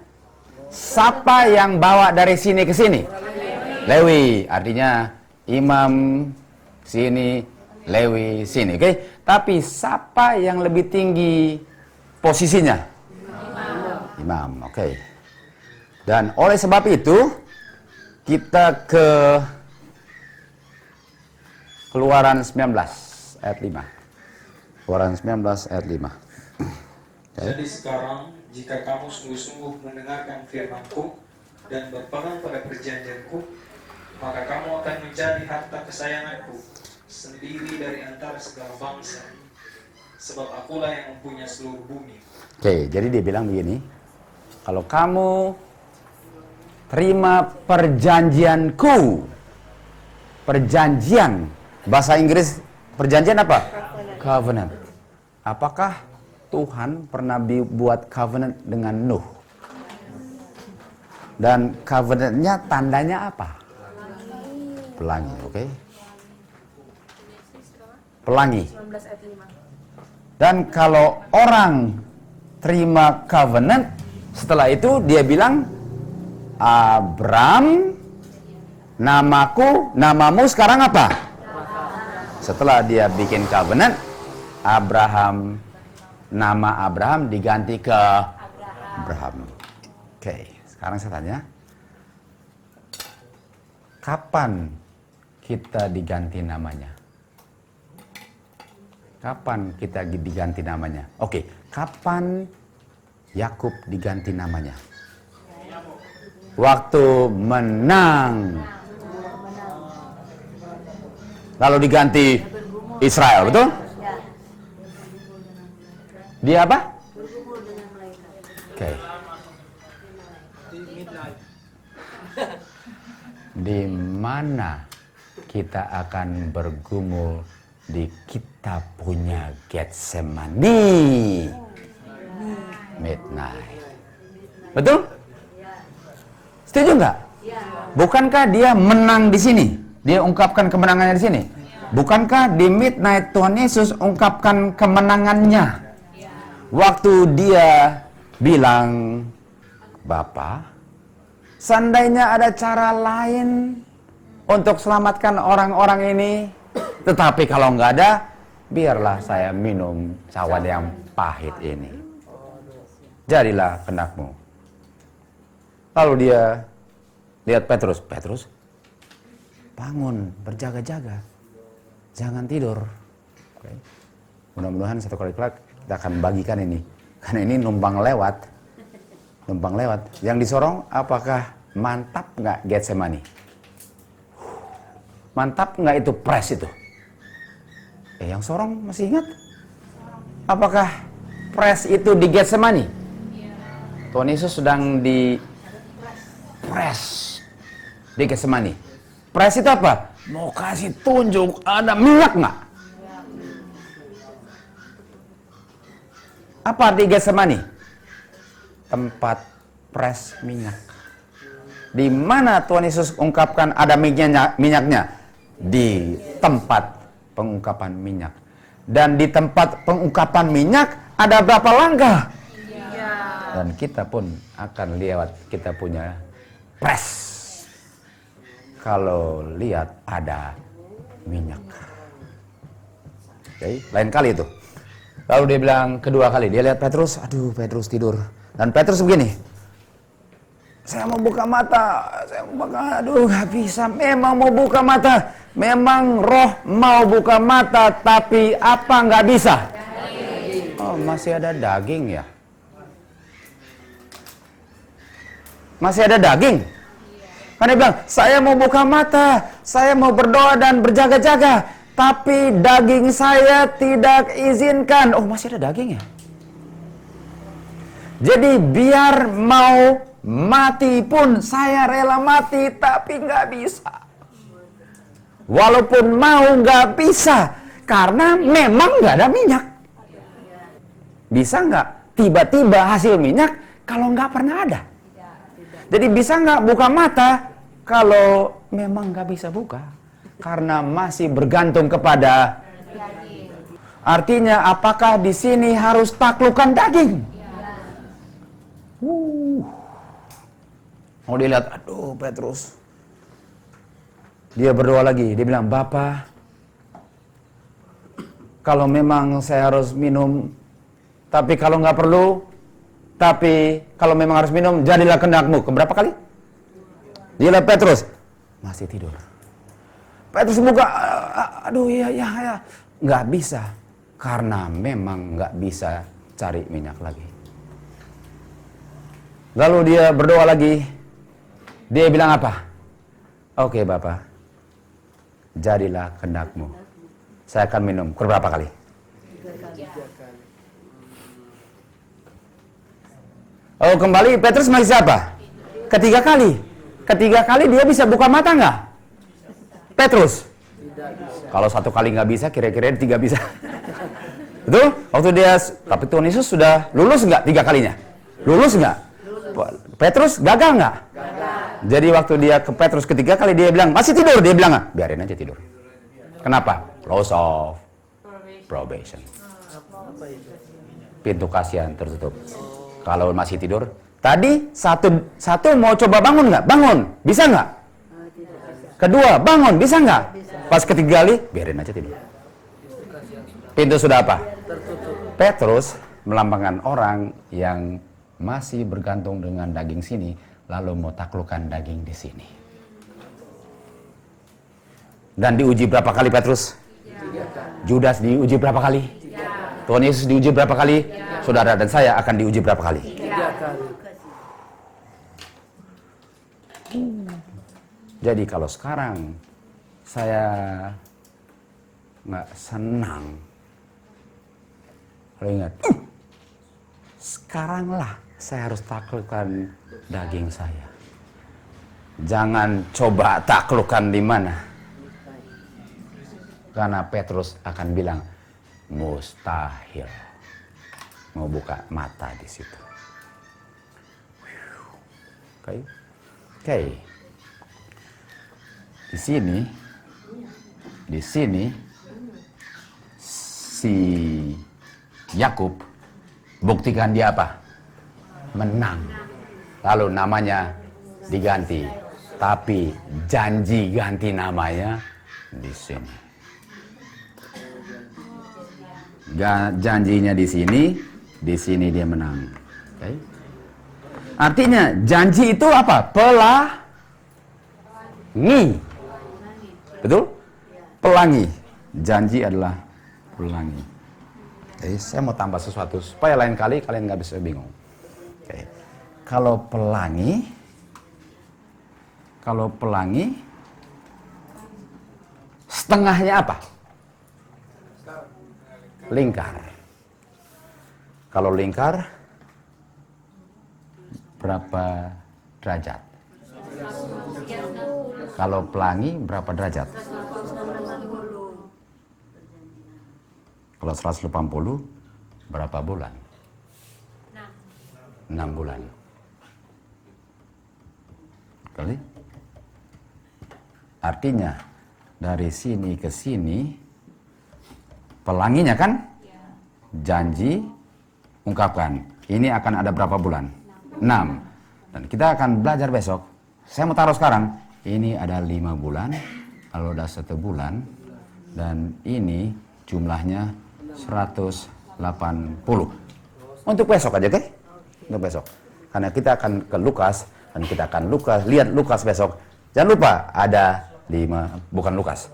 Siapa yang bawa dari sini ke sini? Lewi. Artinya imam sini, Lewi sini, oke? Tapi siapa yang lebih tinggi posisinya? Imam, oke. Dan oleh sebab itu kita ke Keluaran 19 ayat 5. Keluaran 19 ayat 5. Oke. Jadi sekarang jika kamu sungguh-sungguh mendengarkan firman-Ku dan berpegang pada perjanjian-Ku, maka kamu akan menjadi harta kesayangan-Ku sendiri dari antara segala bangsa, sebab Akulah yang mempunyai seluruh bumi. Oke, jadi dia bilang begini, kalau kamu terima perjanjianku, perjanjian, bahasa Inggris perjanjian apa? Covenant. Apakah Tuhan pernah buat covenant dengan Nuh? Dan covenantnya tandanya apa? Pelangi, oke? Pelangi. Dan kalau orang terima covenant, setelah itu dia bilang, Abram, namamu sekarang apa? Setelah dia bikin covenant, nama Abraham diganti ke Abraham. Oke, sekarang saya tanya, kapan kita diganti namanya? Kapan kita diganti namanya? Oke, kapan Yakub diganti namanya? Waktu menang. Lalu diganti Israel, betul? Dia apa? Oke. Di mana kita akan bergumul di kita punya Getsemani midnight. Betul? Setuju nggak? Bukankah dia menang di sini? Dia ungkapkan kemenangannya di sini. Bukankah di midnight Tuhan Yesus ungkapkan kemenangannya? Waktu dia bilang, Bapa, seandainya ada cara lain untuk selamatkan orang-orang ini, tetapi kalau nggak ada, biarlah saya minum cawan yang pahit ini. Jadilah kehendakmu. Lalu dia lihat Petrus, bangun, berjaga-jaga, jangan tidur. Oke. Mudah-mudahan satu kali kelak kita akan bagikan ini, karena ini numpang lewat. Yang disorong, apakah mantap nggak Getsemani? Mantap nggak itu pres itu? Yang sorong masih ingat? Apakah pres itu di Getsemani? Tuhan Yesus sedang di pres di Getsemani. Pres itu apa? Mau kasih tunjuk, ada minyak nggak? Apa di Getsemani? Tempat pres minyak. Di mana Tuhan Yesus ungkapkan ada minyaknya? Di tempat pengungkapan minyak. Dan di tempat pengungkapan minyak ada berapa langkah? Dan kita pun akan lewat kita punya pres. Kalau lihat ada minyak. Oke, lain kali itu. Lalu dia bilang kedua kali, dia lihat Petrus, aduh Petrus tidur. Dan Petrus begini, saya mau buka mata, aduh gak bisa, memang mau buka mata. Memang roh mau buka mata, tapi apa nggak bisa? Oh, masih ada daging ya? Masih ada daging? Kan dia bilang, saya mau buka mata, saya mau berdoa dan berjaga-jaga, tapi daging saya tidak izinkan. Oh, masih ada daging ya? Jadi biar mau mati pun saya rela mati, tapi nggak bisa. Walaupun mau nggak bisa, karena memang nggak ada minyak. Bisa nggak tiba-tiba hasil minyak kalau nggak pernah ada? Jadi bisa nggak buka mata kalau memang nggak bisa buka? Karena masih bergantung kepada daging. Artinya apakah di sini harus taklukkan daging? Mau dilihat, aduh Petrus. Dia berdoa lagi, dia bilang, Bapa, kalau memang saya harus minum, tapi kalau nggak perlu, tapi kalau memang harus minum, jadilah kehendakmu. Keberapa kali? Dia lihat Petrus, masih tidur. Petrus buka, aduh ya, nggak bisa, karena memang nggak bisa cari minyak lagi. Lalu dia berdoa lagi, dia bilang apa? Oke Bapak, jadilah kehendakmu. Saya akan minum. Berapa kali? 3 kali. Oh kembali Petrus masih siapa? Ketiga kali. Ketiga kali dia bisa buka mata nggak? Petrus? Kalau 1 kali nggak bisa, kira-kira 3 bisa. Betul? Waktu dia, tapi Tuhan Yesus sudah lulus nggak 3 kalinya? Lulus nggak? Petrus gagal nggak? Gagal. Jadi waktu dia ke Petrus ketiga kali dia bilang masih tidur, dia bilang nggak? Biarin aja tidur. Kenapa? Close of probation. Pintu kasihan tertutup. Kalau masih tidur, tadi satu mau coba bangun nggak? Bangun, bisa nggak? Kedua, bangun, bisa nggak? Pas ketiga kali, biarin aja tidur. Pintu sudah apa? Petrus melambangkan orang yang masih bergantung dengan daging sini, lalu mau taklukkan daging di sini. Dan diuji berapa kali Petrus? Judas diuji berapa kali? Tuhan Yesus diuji berapa kali? Saudara dan saya akan diuji berapa kali? 3 kali. Jadi kalau sekarang saya nggak senang, kalau ingat, sekaranglah saya harus taklukkan daging saya. Jangan coba taklukkan di mana. Karena Petrus akan bilang, mustahil mau buka mata di situ. Oke. Di sini si Yakub buktikan dia apa? Menang. Lalu namanya diganti, tapi janji ganti namanya di sini. Janjinya di sini dia menang. Okay. Artinya janji itu apa? Pelangi. Betul? Pelangi. Janji adalah pelangi. Okay. Saya mau tambah sesuatu supaya lain kali kalian nggak bisa bingung. Okay. Kalau pelangi, setengahnya apa? Lingkar. Kalau lingkar, berapa derajat? Kalau pelangi, berapa derajat? Kalau 180, berapa bulan? 6 bulan. Kali? Artinya, dari sini ke sini, pelanginya kan? Janji, ungkapkan. Ini akan ada berapa bulan? 6. Dan kita akan belajar besok. Saya mau taruh sekarang. Ini ada 5 bulan. Lalu ada 1 bulan. Dan ini jumlahnya 180 Untuk besok aja, oke? Untuk besok. Karena kita akan ke Lukas, dan kita akan lihat Lukas besok. Jangan lupa ada 5, bukan Lukas.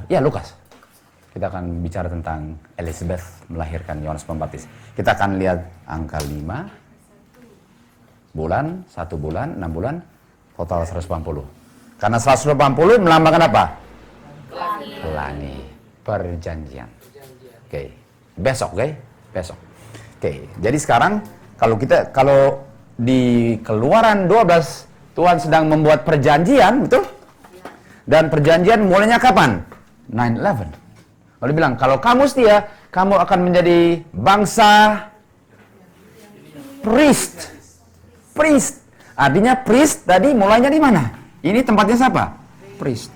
Lukas. Kita akan bicara tentang Elizabeth melahirkan Yohanes Pembaptis. Kita akan lihat angka 5 bulan, 1 bulan, 6 bulan, total 180. Karena 180 melambangkan apa? Pelangi. Perjanjian. Oke. Besok, oke? Besok. Oke. Jadi sekarang kalau di Keluaran 12 Tuhan sedang membuat perjanjian, betul? Dan perjanjian mulainya kapan? 9/11. Lalu bilang, kalau kamu setia, kamu akan menjadi bangsa priest. Priest. Artinya priest tadi mulainya di mana? Ini tempatnya siapa? Priest.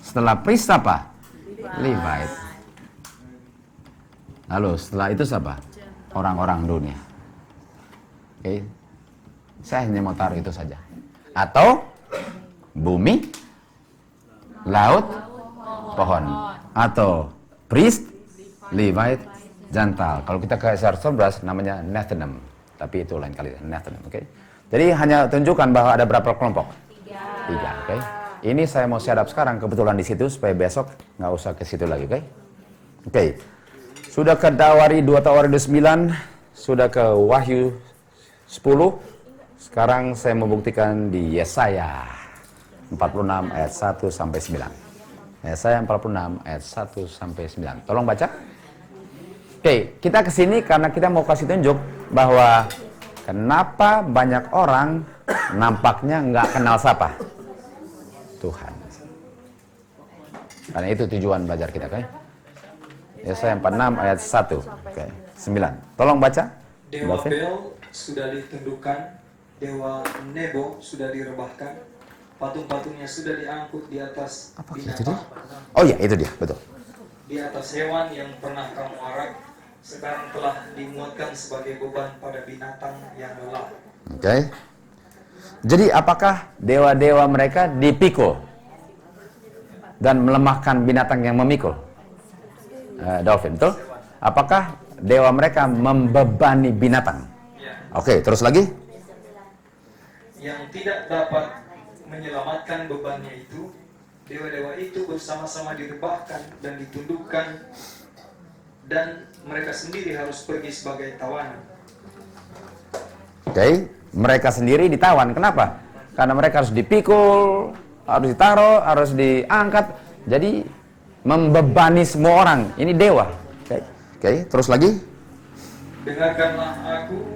Setelah priest apa? Levite. Lalu setelah itu siapa? Orang-orang dunia. Oke. Saya hanya mau taruh itu saja. Atau bumi, laut, pohon. Atau priest, Levite, jantal. Kalau kita ke Esar 11 namanya Nethinim. Tapi itu lain kali, Nethinim, oke? Jadi hanya tunjukkan bahwa ada berapa kelompok? 3, oke? Ini saya mau share up sekarang, kebetulan di situ, supaya besok nggak usah ke situ lagi, oke? Oke. Sudah ke Dawari 2 Tawari 29, sudah ke Wahyu 10. Sekarang saya membuktikan di Yesaya 46 ayat 1 sampai 9. Yesaya 46 ayat 1 sampai 9. Tolong baca. Oke, kita kesini karena kita mau kasih tunjuk bahwa kenapa banyak orang nampaknya nggak kenal siapa? Tuhan. Karena itu tujuan belajar kita, oke? Yesaya 46 ayat 1, oke, 9. Tolong baca. Dewa Bel sudah ditundukkan, Dewa Nebo sudah direbahkan, patung-patungnya sudah diangkut di atas binatang. Oh iya, itu dia, betul. Di atas hewan yang pernah kamu arak, sekarang telah dimuatkan sebagai beban pada binatang yang lelah. Oke. Jadi apakah dewa-dewa mereka dipikul dan melemahkan binatang yang memikul? Dolphin, betul? Apakah dewa mereka membebani binatang? Ya. Oke, terus lagi. Yang tidak dapat menyelamatkan bebannya itu, dewa-dewa itu bersama-sama direbahkan dan ditundukkan, dan mereka sendiri harus pergi sebagai tawanan. Oke, mereka sendiri ditawan. Kenapa? Karena mereka harus dipikul, harus ditaruh, harus diangkat. Jadi membebani semua orang. Ini dewa. Oke, terus lagi. Dengarkanlah aku,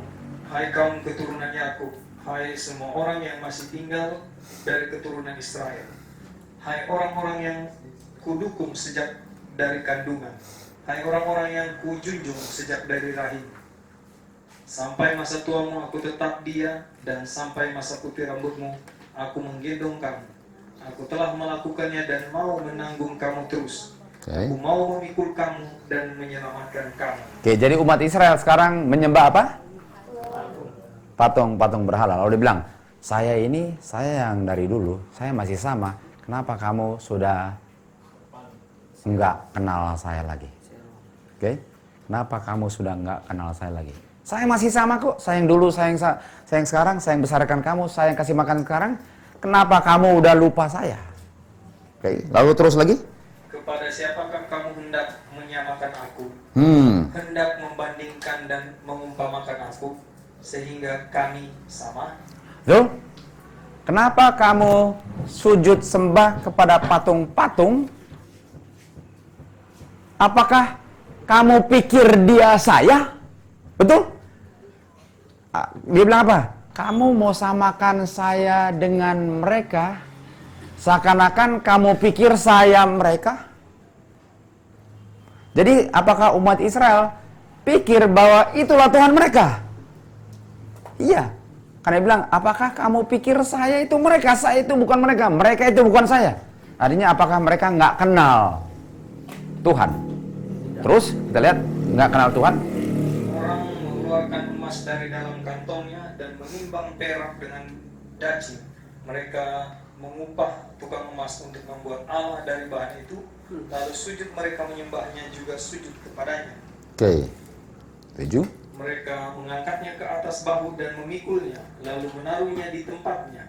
hai kaum keturunan Yakub, hai semua orang yang masih tinggal dari keturunan Israel, hai orang-orang yang kudukung sejak dari kandungan, hai orang-orang yang kujunjung sejak dari rahim. Sampai masa tuamu aku tetap dia, dan sampai masa putih rambutmu aku menggendong kamu. Aku telah melakukannya dan mau menanggung kamu terus. Aku mau memikul kamu dan menyelamatkan kamu. Oke, jadi umat Israel sekarang menyembah apa? Patung berhala. Lalu dia bilang, saya yang dari dulu, saya masih sama. Kenapa kamu sudah enggak kenal saya lagi? Oke, kenapa kamu sudah enggak kenal saya lagi? Saya masih sama kok, saya yang dulu, saya yang sekarang, saya yang besarkan kamu, saya yang kasih makan sekarang. Kenapa kamu udah lupa saya? Oke, lalu terus lagi. Kepada siapakah kamu hendak menyamakan aku? Hendak membandingkan dan mengumpamakan aku, sehingga kami sama? Tuh, kenapa kamu sujud sembah kepada patung-patung? Apakah kamu pikir dia saya? Betul? Dia bilang apa? Kamu mau samakan saya dengan mereka, seakan-akan kamu pikir saya mereka. Jadi apakah umat Israel pikir bahwa itulah Tuhan mereka? Iya. Karena dia bilang, apakah kamu pikir saya itu mereka? Saya itu bukan mereka. Mereka itu bukan saya. Artinya apakah mereka nggak kenal Tuhan? Terus kita lihat, nggak kenal Tuhan. Orang mengeluarkan emas dari dalam kantongnya dan menimbang perak dengan daci. Mereka mengupah tukang emas untuk membuat Allah dari bahan itu, Lalu sujud mereka menyembahnya juga sujud kepadanya. Oke. 7. Mereka mengangkatnya ke atas bahu dan memikulnya, lalu menaruhnya di tempatnya.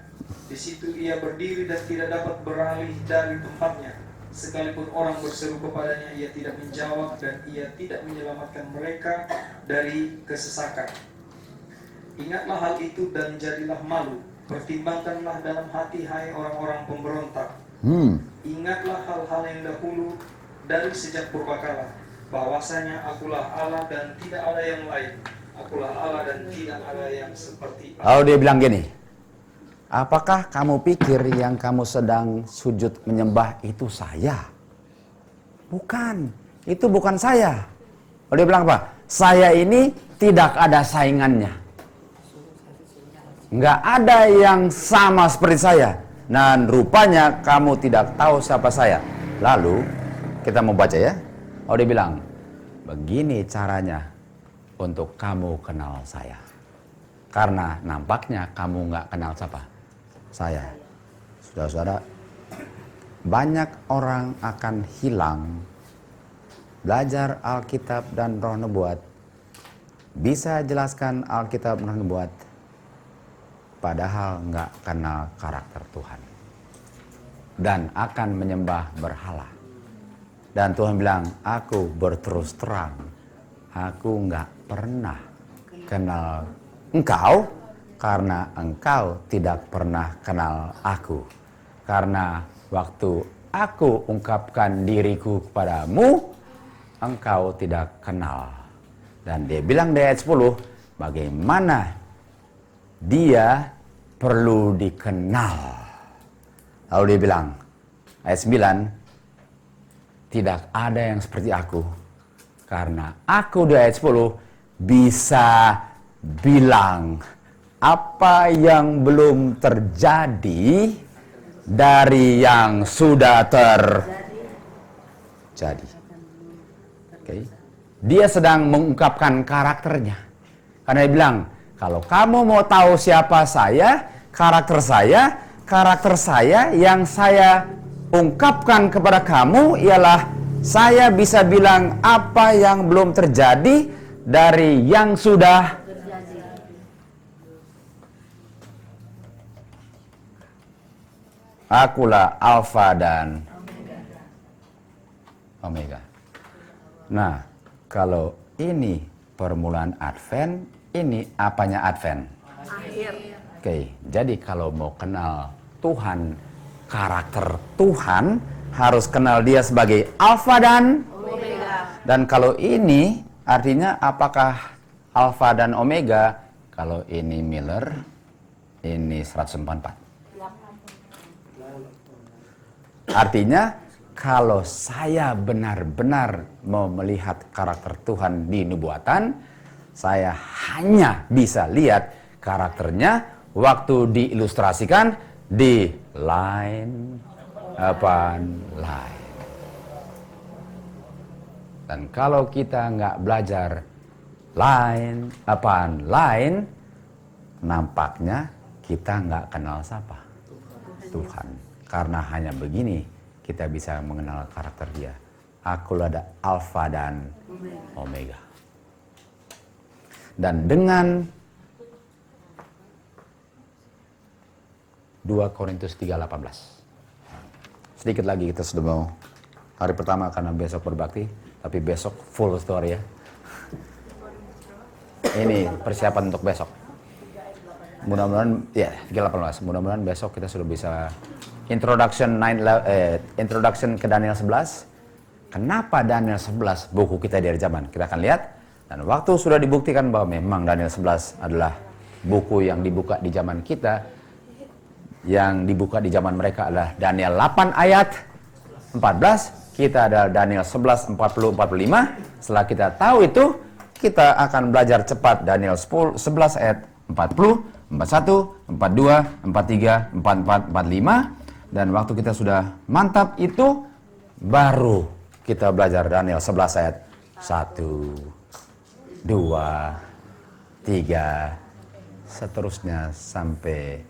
Di situ ia berdiri dan tidak dapat beralih dari tempatnya. Sekalipun orang berseru kepadanya, ia tidak menjawab dan ia tidak menyelamatkan mereka dari kesesakan. Ingatlah hal itu dan jadilah malu. Pertimbangkanlah dalam hati, hai orang-orang pemberontak. Ingatlah hal-hal yang dahulu dari sejak purbakala, bahwasanya akulah Allah dan tidak ada yang lain. Akulah Allah dan tidak ada yang seperti Allah. Lalu dia bilang gini, apakah kamu pikir yang kamu sedang sujud menyembah itu saya? Bukan, itu bukan saya. Lalu dia bilang apa? Saya ini tidak ada saingannya. Nggak ada yang sama seperti saya. Dan rupanya kamu tidak tahu siapa saya. Lalu kita mau baca ya. Lalu dia bilang, begini caranya untuk kamu kenal saya. Karena nampaknya kamu nggak kenal siapa saya. Saudara-saudara, banyak orang akan hilang belajar Alkitab dan Roh Nubuat, bisa jelaskan Alkitab dan Roh Nubuat, padahal nggak kenal karakter Tuhan dan akan menyembah berhala. Dan Tuhan bilang, aku berterus terang, aku nggak pernah kenal engkau karena engkau tidak pernah kenal aku. Karena waktu aku ungkapkan diriku kepadamu, engkau tidak kenal. Dan dia bilang di ayat 10, bagaimana dia perlu dikenal. Lalu dia bilang, ayat 9, tidak ada yang seperti aku. Karena aku di ayat 10 bisa bilang apa yang belum terjadi dari yang sudah terjadi. Okay. Dia sedang mengungkapkan karakternya. Karena dia bilang, kalau kamu mau tahu siapa saya, karakter saya yang saya ungkapkan kepada kamu ialah saya bisa bilang apa yang belum terjadi dari yang sudah terjadi. Akulah Alfa dan Omega. Nah, kalau ini permulaan Advent, ini apanya Advent? Akhir. Oke, jadi kalau mau kenal Tuhan, karakter Tuhan, harus kenal dia sebagai Alfa dan Omega. Dan kalau ini artinya apakah Alfa dan Omega? Kalau ini Miller, ini 144. Artinya kalau saya benar-benar mau melihat karakter Tuhan di nubuatan, saya hanya bisa lihat karakternya waktu diilustrasikan di line upon line. Dan kalau kita nggak belajar line upon line, nampaknya kita nggak kenal siapa? Tuhan. Karena hanya begini kita bisa mengenal karakter dia. Akulah ada Alfa dan Omega. Dan dengan 2 Korintus 3:18. Sedikit lagi kita sudah mau hari pertama karena besok berbakti, tapi besok full story ya. Ini persiapan untuk besok. Mudah-mudahan ya 3:18. Mudah-mudahan besok kita sudah bisa introduction ke Daniel 11. Kenapa Daniel 11 buku kita dari zaman? Kita akan lihat. Dan waktu sudah dibuktikan bahwa memang Daniel 11 adalah buku yang dibuka di zaman kita. Yang dibuka di zaman mereka adalah Daniel 8 ayat 14. Kita ada Daniel 11, 40, 45. Setelah kita tahu itu, kita akan belajar cepat Daniel 11 ayat 40, 41, 42, 43, 44, 45. Dan waktu kita sudah mantap itu, baru kita belajar Daniel 11 ayat 1, 2, 3, seterusnya sampai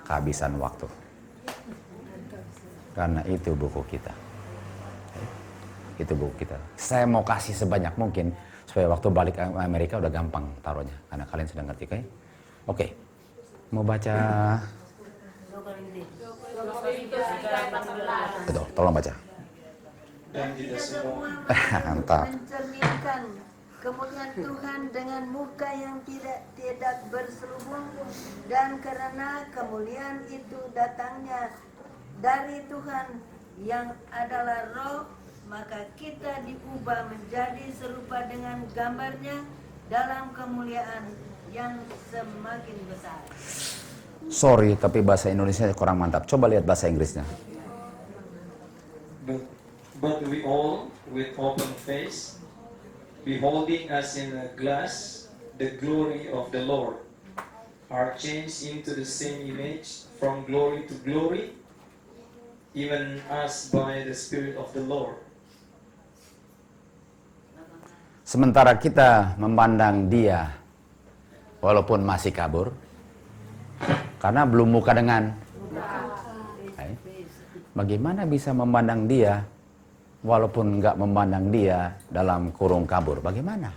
kehabisan waktu. Karena itu buku kita. itu buku kita. Saya mau kasih sebanyak mungkin supaya waktu balik ke Amerika udah gampang taruhnya karena kalian sudah ngerti, kan? Oke. Mau baca? Betul, tolong baca. Dan kita semua Mantap. mencerminkan kemuliaan Tuhan dengan muka yang tidak berselubung, dan karena kemuliaan itu datangnya dari Tuhan yang adalah Roh, maka kita diubah menjadi serupa dengan gambarnya dalam kemuliaan yang semakin besar. Sorry, tapi bahasa Indonesia kurang mantap. Coba lihat bahasa Inggrisnya. But we all, with open face, beholding as in a glass the glory of the Lord, are changed into the same image from glory to glory, even as by the Spirit of the Lord. Sementara kita memandang dia, walaupun masih kabur, karena belum muka dengan. Bagaimana bisa memandang dia, walaupun nggak memandang dia dalam kurung kabur? Bagaimana?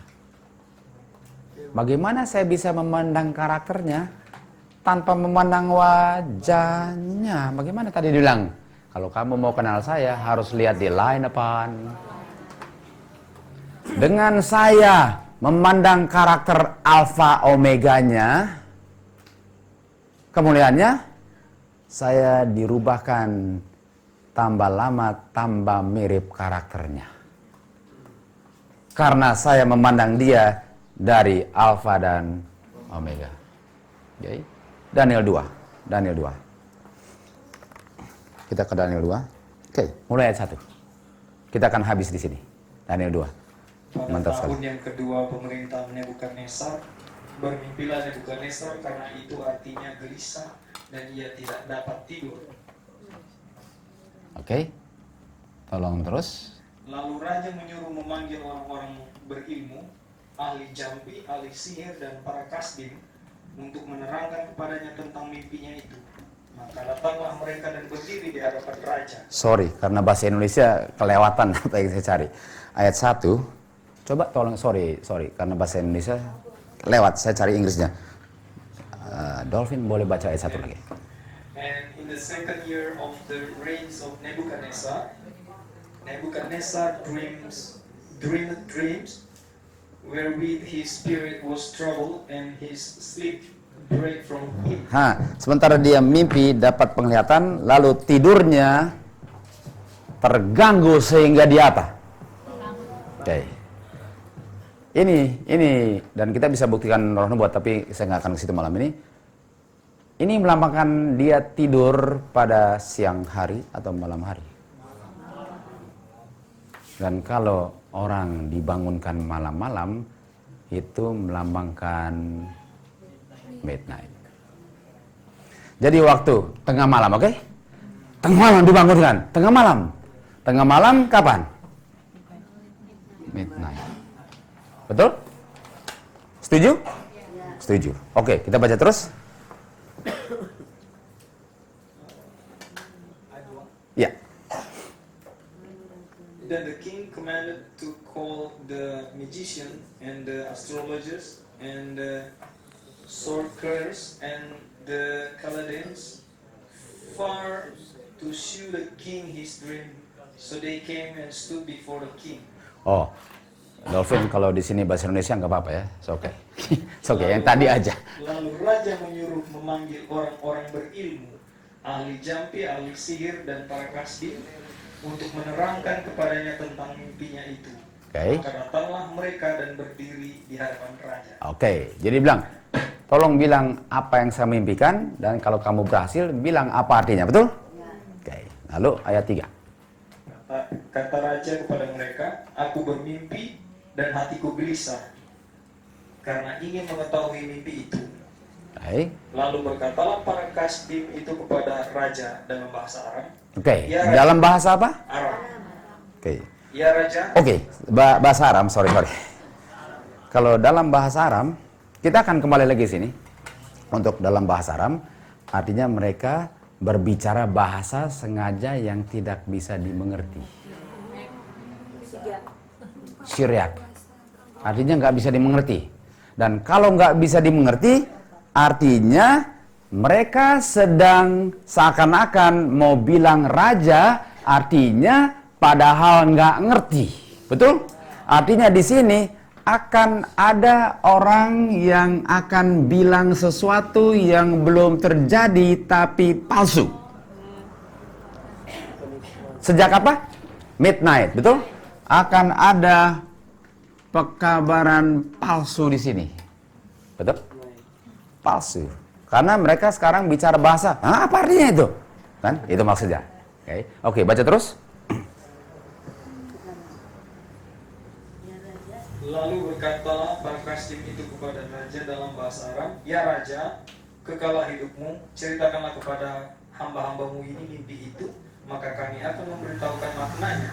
Bagaimana saya bisa memandang karakternya tanpa memandang wajahnya? Bagaimana tadi bilang? Kalau kamu mau kenal saya, harus lihat di line depan. Dengan saya memandang karakter alfa omeganya, kemuliaannya, saya dirubahkan tambah lama tambah mirip karakternya. Karena saya memandang dia dari alfa dan omega. Jadi, Daniel 2. Daniel 2. Kita ke Daniel 2. Oke, mulai ayat 1. Kita akan habis di sini. Daniel 2. Pada Mantap tahun sekali. yang kedua pemerintahan Nebukadnezar, bermimpilah Nebukadnezar karena itu artinya gelisah dan ia tidak dapat tidur. Oke. Tolong terus. Lalu raja menyuruh memanggil orang-orang berilmu, ahli jampi, ahli sihir, dan para kasdim untuk menerangkan kepadanya tentang mimpinya itu. Maka datanglah mereka dan berdiri di hadapan raja. Sorry, karena bahasa Indonesia kelewatan apa yang saya cari. Ayat 1. Coba tolong, sorry, karena bahasa Indonesia lewat, saya cari Inggrisnya. Dolphin boleh baca ayat 1 lagi. And in the second year of the reigns of Nebuchadnezzar, Nebuchadnezzar dreamed dreams wherewith his spirit was troubled and his sleep break from him. Sementara dia mimpi dapat penglihatan, lalu tidurnya terganggu sehingga dia apa? Oke. Ini dan kita bisa buktikan roh nubuat, tapi saya nggak akan ke situ malam ini. Ini melambangkan dia tidur pada siang hari atau malam hari. Dan kalau orang dibangunkan malam-malam, itu melambangkan midnight. Jadi waktu tengah malam, oke? Tengah malam dibangunkan, tengah malam. Tengah malam kapan? Midnight. Betul? Setuju? Setuju. Oke, kita baca terus. Ya. Then the king commanded to call the magician and the astrologers and the sorcerers and the Chaldeans far to shew the king his dream. So they came and stood before the king. Oh, Dolphin kalau di sini bahasa Indonesia nggak apa-apa ya, oke. Oke, yang tadi aja. Lalu raja menyuruh memanggil orang-orang berilmu, ahli jampi, ahli sihir, dan para kasdim untuk menerangkan kepadanya tentang mimpinya itu. Oke. Maka datanglah mereka dan berdiri di hadapan raja. Oke, jadi bilang, tolong bilang apa yang saya mimpikan, dan kalau kamu berhasil, bilang apa artinya, betul? Oke, lalu ayat 3. Kata raja kepada mereka, aku bermimpi dan hatiku gelisah karena ingin mengetahui mimpi itu. Oke. Lalu berkatalah para kasdim itu kepada raja dalam bahasa Aram. Oke, Ya, Raja. dalam bahasa apa? Aram. Oke. Ya raja. Oke, bahasa Aram, sorry. Kalau dalam bahasa Aram, kita akan kembali lagi sini. Untuk dalam bahasa Aram, artinya mereka berbicara bahasa sengaja yang tidak bisa dimengerti. Syriak. Artinya nggak bisa dimengerti. Dan kalau nggak bisa dimengerti, artinya mereka sedang seakan-akan mau bilang raja, artinya padahal nggak ngerti. Betul? Artinya di sini akan ada orang yang akan bilang sesuatu yang belum terjadi tapi palsu. Sejak apa? Midnight, betul? Akan ada pekabaran palsu di sini. Betul? Palsu. Karena mereka sekarang bicara bahasa. Apa artinya itu? Kan? Itu maksudnya. Oke, baca terus. Lalu berkatalah para kasdim itu kepada raja dalam bahasa Aram, "Ya raja, kekalah hidupmu, ceritakanlah kepada hamba-hambamu ini mimpi itu, maka kami akan memberitahukan maknanya."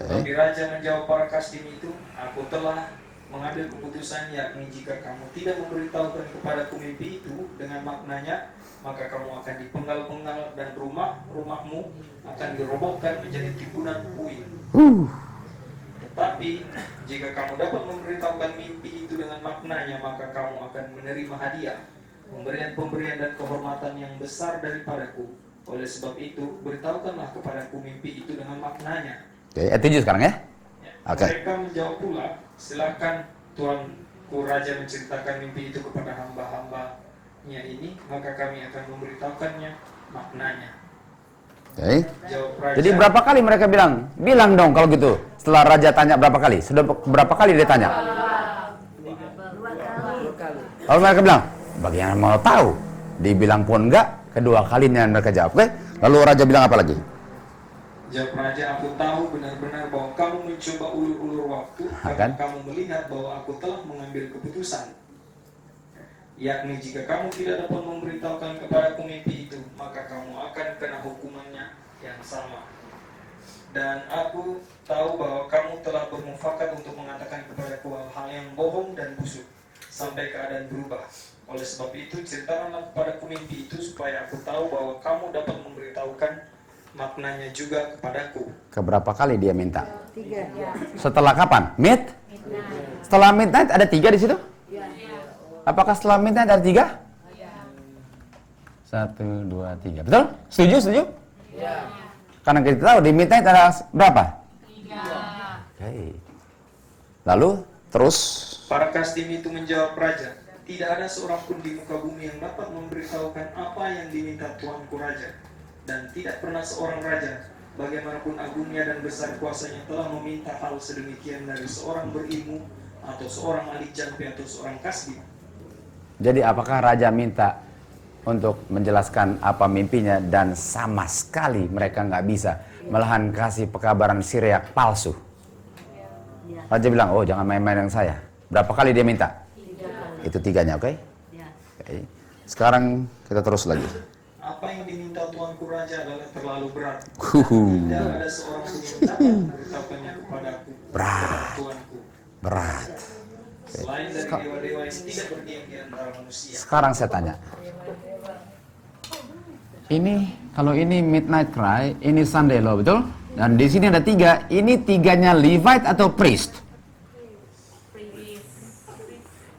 Tetapi raja menjawab para kasdim itu, "Aku telah mengambil keputusan, yakni jika kamu tidak memberitahukan kepadaku mimpi itu dengan maknanya, maka kamu akan dipenggal-penggal dan rumahmu akan dirobohkan menjadi timbunan puing. Tetapi jika kamu dapat memberitahukan mimpi itu dengan maknanya, maka kamu akan menerima hadiah, pemberian dan kehormatan yang besar daripadaku. Oleh sebab itu, beritahukanlah kepadaku mimpi itu dengan maknanya." Oke, ayat 7 sekarang ya. Oke. Mereka menjawab pula, "Silakan tuanku raja menceritakan mimpi itu kepada hamba-hambanya ini, maka kami akan memberitahukannya maknanya." Oke. Jawab raja, Jadi berapa kali mereka bilang? Bilang dong kalau gitu. Setelah raja tanya berapa kali? Sudah berapa kali dia tanya? 2 kali. Lalu mereka bilang, bagaimana mau tahu? Dibilang pun enggak, kedua kalinya mereka jawab. Oke. Lalu raja bilang apa lagi? Jawab raja, "Aku tahu benar-benar bahwa kamu mencoba ulur-ulur waktu, Kan? karena kamu melihat bahwa aku telah mengambil keputusan. Yakni jika kamu tidak dapat memberitahukan kepadaku mimpi itu, maka kamu akan kena hukumannya yang sama. Dan aku tahu bahwa kamu telah bermufakat untuk mengatakan kepadaku hal yang bohong dan busuk, sampai keadaan berubah. Oleh sebab itu, ceritakanlah kepadaku mimpi itu, supaya aku tahu bahwa kamu dapat memberitahukan maknanya juga kepadaku." Keberapa kali dia minta? 3. Setelah kapan? Setelah midnight ada 3 di situ? Apakah setelah midnight ada 3? 1, 2, 3. Betul? Setuju? Karena kita tahu di midnight ada berapa? 3. Oke. Lalu terus Para kasdim itu menjawab raja, "Tidak ada seorang pun di muka bumi yang dapat memberitahukan apa yang diminta tuanku raja. Dan tidak pernah seorang raja, bagaimanapun agungnya dan besar kuasanya, telah meminta hal sedemikian dari seorang berilmu, atau seorang ahli jampi, atau seorang kasdim." jadi apakah raja minta untuk menjelaskan apa mimpinya dan sama sekali mereka nggak bisa, malahan kasih pekabaran Syriak palsu. Raja bilang, "Oh, jangan main-main dengan saya." Berapa kali dia minta? 3 kali. Itu 3-nya, oke? Ya. Oke. Sekarang kita terus lagi. Apa yang diminta tuanku raja adalah terlalu berat. Huhu. Tidak ada seorang pun yang dapat memberitahukannya kepadaku, Berat. tuanku, Berat. selain dari dewa-dewa yang tidak berdiam di antara manusia. Sekarang saya tanya. Ini, kalau ini Midnight Cry, ini Sunday Law, betul? Dan di sini ada 3. Ini 3-nya Levite atau priest?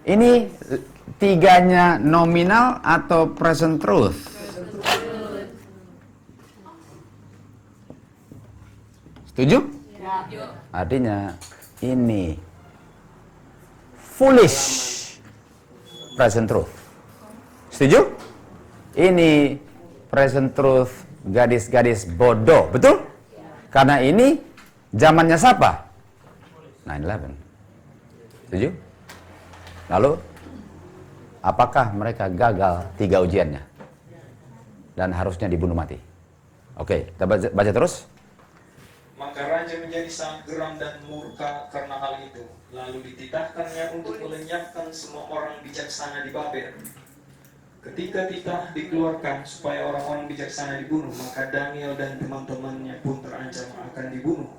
Ini 3-nya nominal atau present truth? Setuju? Artinya ini foolish present truth. Setuju? Ini present truth gadis-gadis bodoh, betul? Karena ini zamannya siapa? 9/11. Setuju? Lalu apakah mereka gagal 3 ujiannya? Dan harusnya dibunuh mati. Oke, kita baca terus. Maka raja menjadi sangat geram dan murka karena hal itu. Lalu dititahkannya untuk melenyapkan semua orang bijaksana di Babel. Ketika titah dikeluarkan supaya orang-orang bijaksana dibunuh, maka Daniel dan teman-temannya pun terancam akan dibunuh.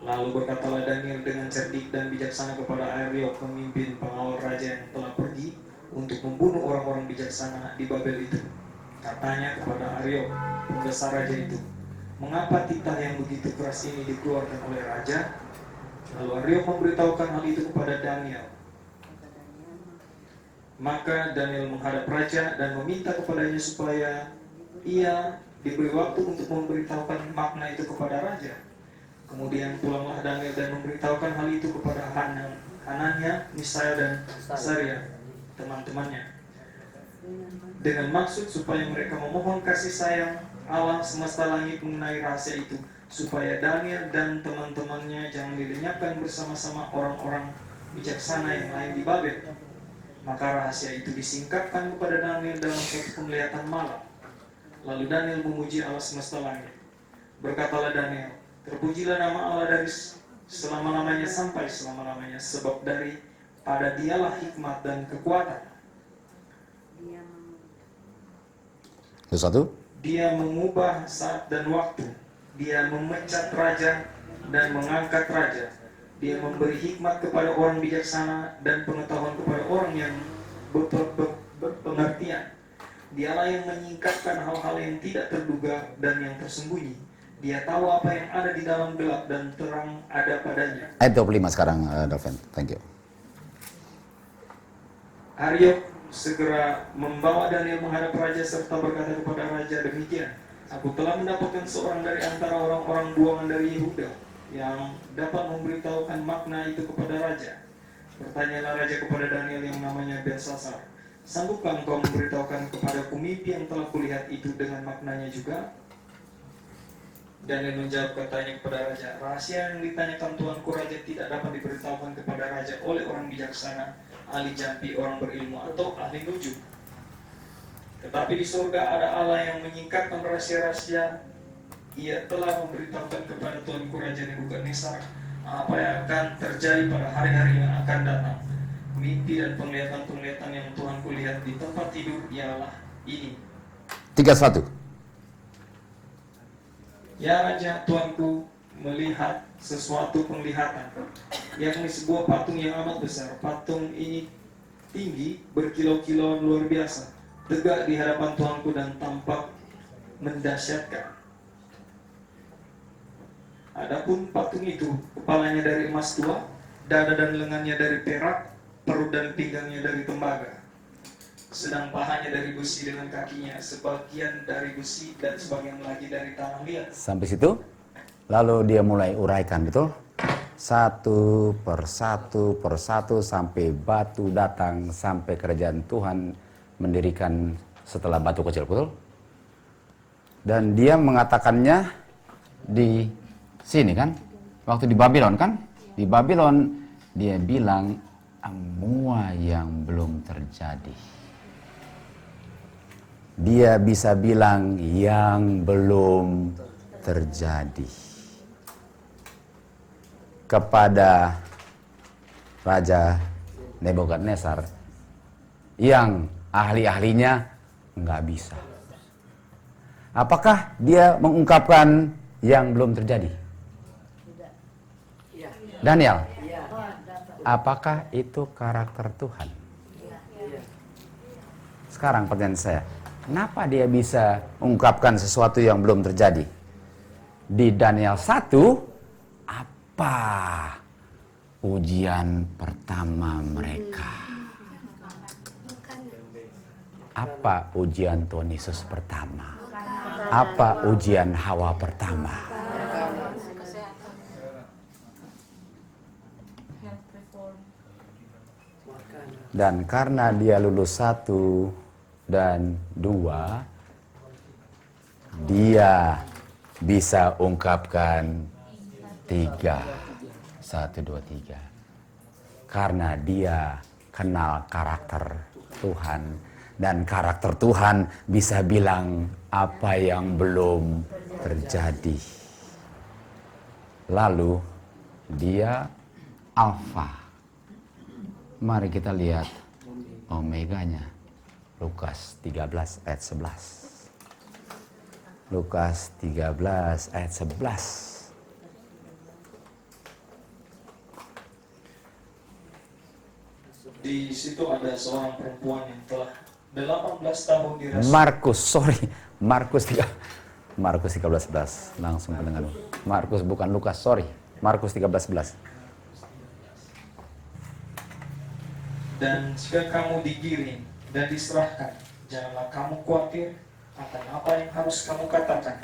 Lalu berkatalah Daniel dengan cerdik dan bijaksana kepada Ariok, pemimpin pengawal raja yang telah pergi untuk membunuh orang-orang bijaksana di Babel itu. Katanya kepada Ariok, pembesar raja itu, mengapa titah yang begitu keras ini dikeluarkan oleh raja? Lalu Aryo memberitahukan hal itu kepada Daniel. Maka Daniel menghadap raja dan meminta kepadanya supaya ia diberi waktu untuk memberitahukan makna itu kepada raja. Kemudian pulanglah Daniel dan memberitahukan hal itu kepada Hanania, Misael dan Azaria, teman-temannya, dengan maksud supaya mereka memohon kasih sayang Allah semesta langit mengenai rahasia itu, supaya Daniel dan teman-temannya jangan dilenyapkan bersama-sama orang-orang bijaksana yang lain di Babel. Maka rahasia itu disingkapkan kepada Daniel dalam suatu penglihatan malam. Lalu Daniel memuji Allah semesta langit. Berkatalah Daniel, terpujilah nama Allah dari selama-lamanya sampai selama-lamanya, sebab pada dialah hikmat dan kekuatan. Satu. Dia mengubah saat dan waktu. Dia memecat raja dan mengangkat raja. Dia memberi hikmat kepada orang bijaksana dan pengetahuan kepada orang yang berpengertian. Dialah yang menyingkapkan hal-hal yang tidak terduga dan yang tersembunyi. Dia tahu apa yang ada di dalam gelap dan terang ada padanya. Ayat 25 sekarang, Dolphin. Thank you. Aryo segera membawa Daniel menghadap raja serta berkata kepada raja, demikian, aku telah mendapatkan seorang dari antara orang-orang buangan dari Yehuda yang dapat memberitahukan makna itu kepada raja. Bertanyalah raja kepada Daniel yang namanya Belsasar, sanggupkah engkau memberitahukan kepadaku mimpi yang telah kulihat itu dengan maknanya juga? Daniel menjawab katanya kepada raja, rahasia yang ditanyakan tuanku raja tidak dapat diberitahukan kepada raja oleh orang bijaksana, ahli jampi, orang berilmu, atau ahli nujum. Tetapi di surga ada Allah yang menyingkapkan rahasia-rahasia. Ia telah memberitahukan kepada tuanku Raja Nebukadnezar apa yang akan terjadi pada hari-hari yang akan datang. Mimpi dan penglihatan-penglihatan yang Tuhanku lihat di tempat tidur ialah ini. 31. Ya Raja, tuanku melihat sesuatu penglihatan, yakni sebuah patung yang amat besar. Patung ini tinggi, berkilau-kilauan luar biasa, tegak di hadapan tuanku dan tampak mendahsyatkan. Adapun patung itu, kepalanya dari emas tua, dada dan lengannya dari perak, perut dan pinggangnya dari tembaga. Sedang pahanya dari besi dengan kakinya, sebagian dari besi dan sebagian lagi dari tanah liat. Sampai situ, lalu dia mulai uraikan, betul? Satu persatu sampai batu datang, sampai kerajaan Tuhan mendirikan setelah batu kecil, betul? Dan dia mengatakannya di sini kan, waktu di Babylon kan, di Babylon dia bilang semua yang belum terjadi. Dia bisa bilang yang belum terjadi kepada Raja Nebukadnezar yang ahli-ahlinya nggak bisa. Apakah dia mengungkapkan yang belum terjadi? Daniel, apakah itu karakter Tuhan? Sekarang pertanyaan saya, kenapa dia bisa mengungkapkan sesuatu yang belum terjadi? Di Daniel 1, apa ujian pertama mereka? Apa ujian Tuhan Yesus pertama? Apa ujian Hawa pertama? Dan karena dia lulus 1 dan 2, dia bisa ungkapkan 3. 1, 2, 3. Karena dia kenal karakter Tuhan. Dan karakter Tuhan bisa bilang apa yang belum terjadi. Lalu dia Alfa. Mari kita lihat Omeganya. Lukas 13 ayat 11. Lukas 13 ayat 11. Di situ ada seorang perempuan yang telah 18 tahun dirasuki. Markus 3. Markus 13:11. Langsung pendengar. Markus bukan Lukas, sorry. Markus 13:11. Dan jika kamu digiring dan diserahkan, janganlah kamu khawatir akan apa yang harus kamu katakan.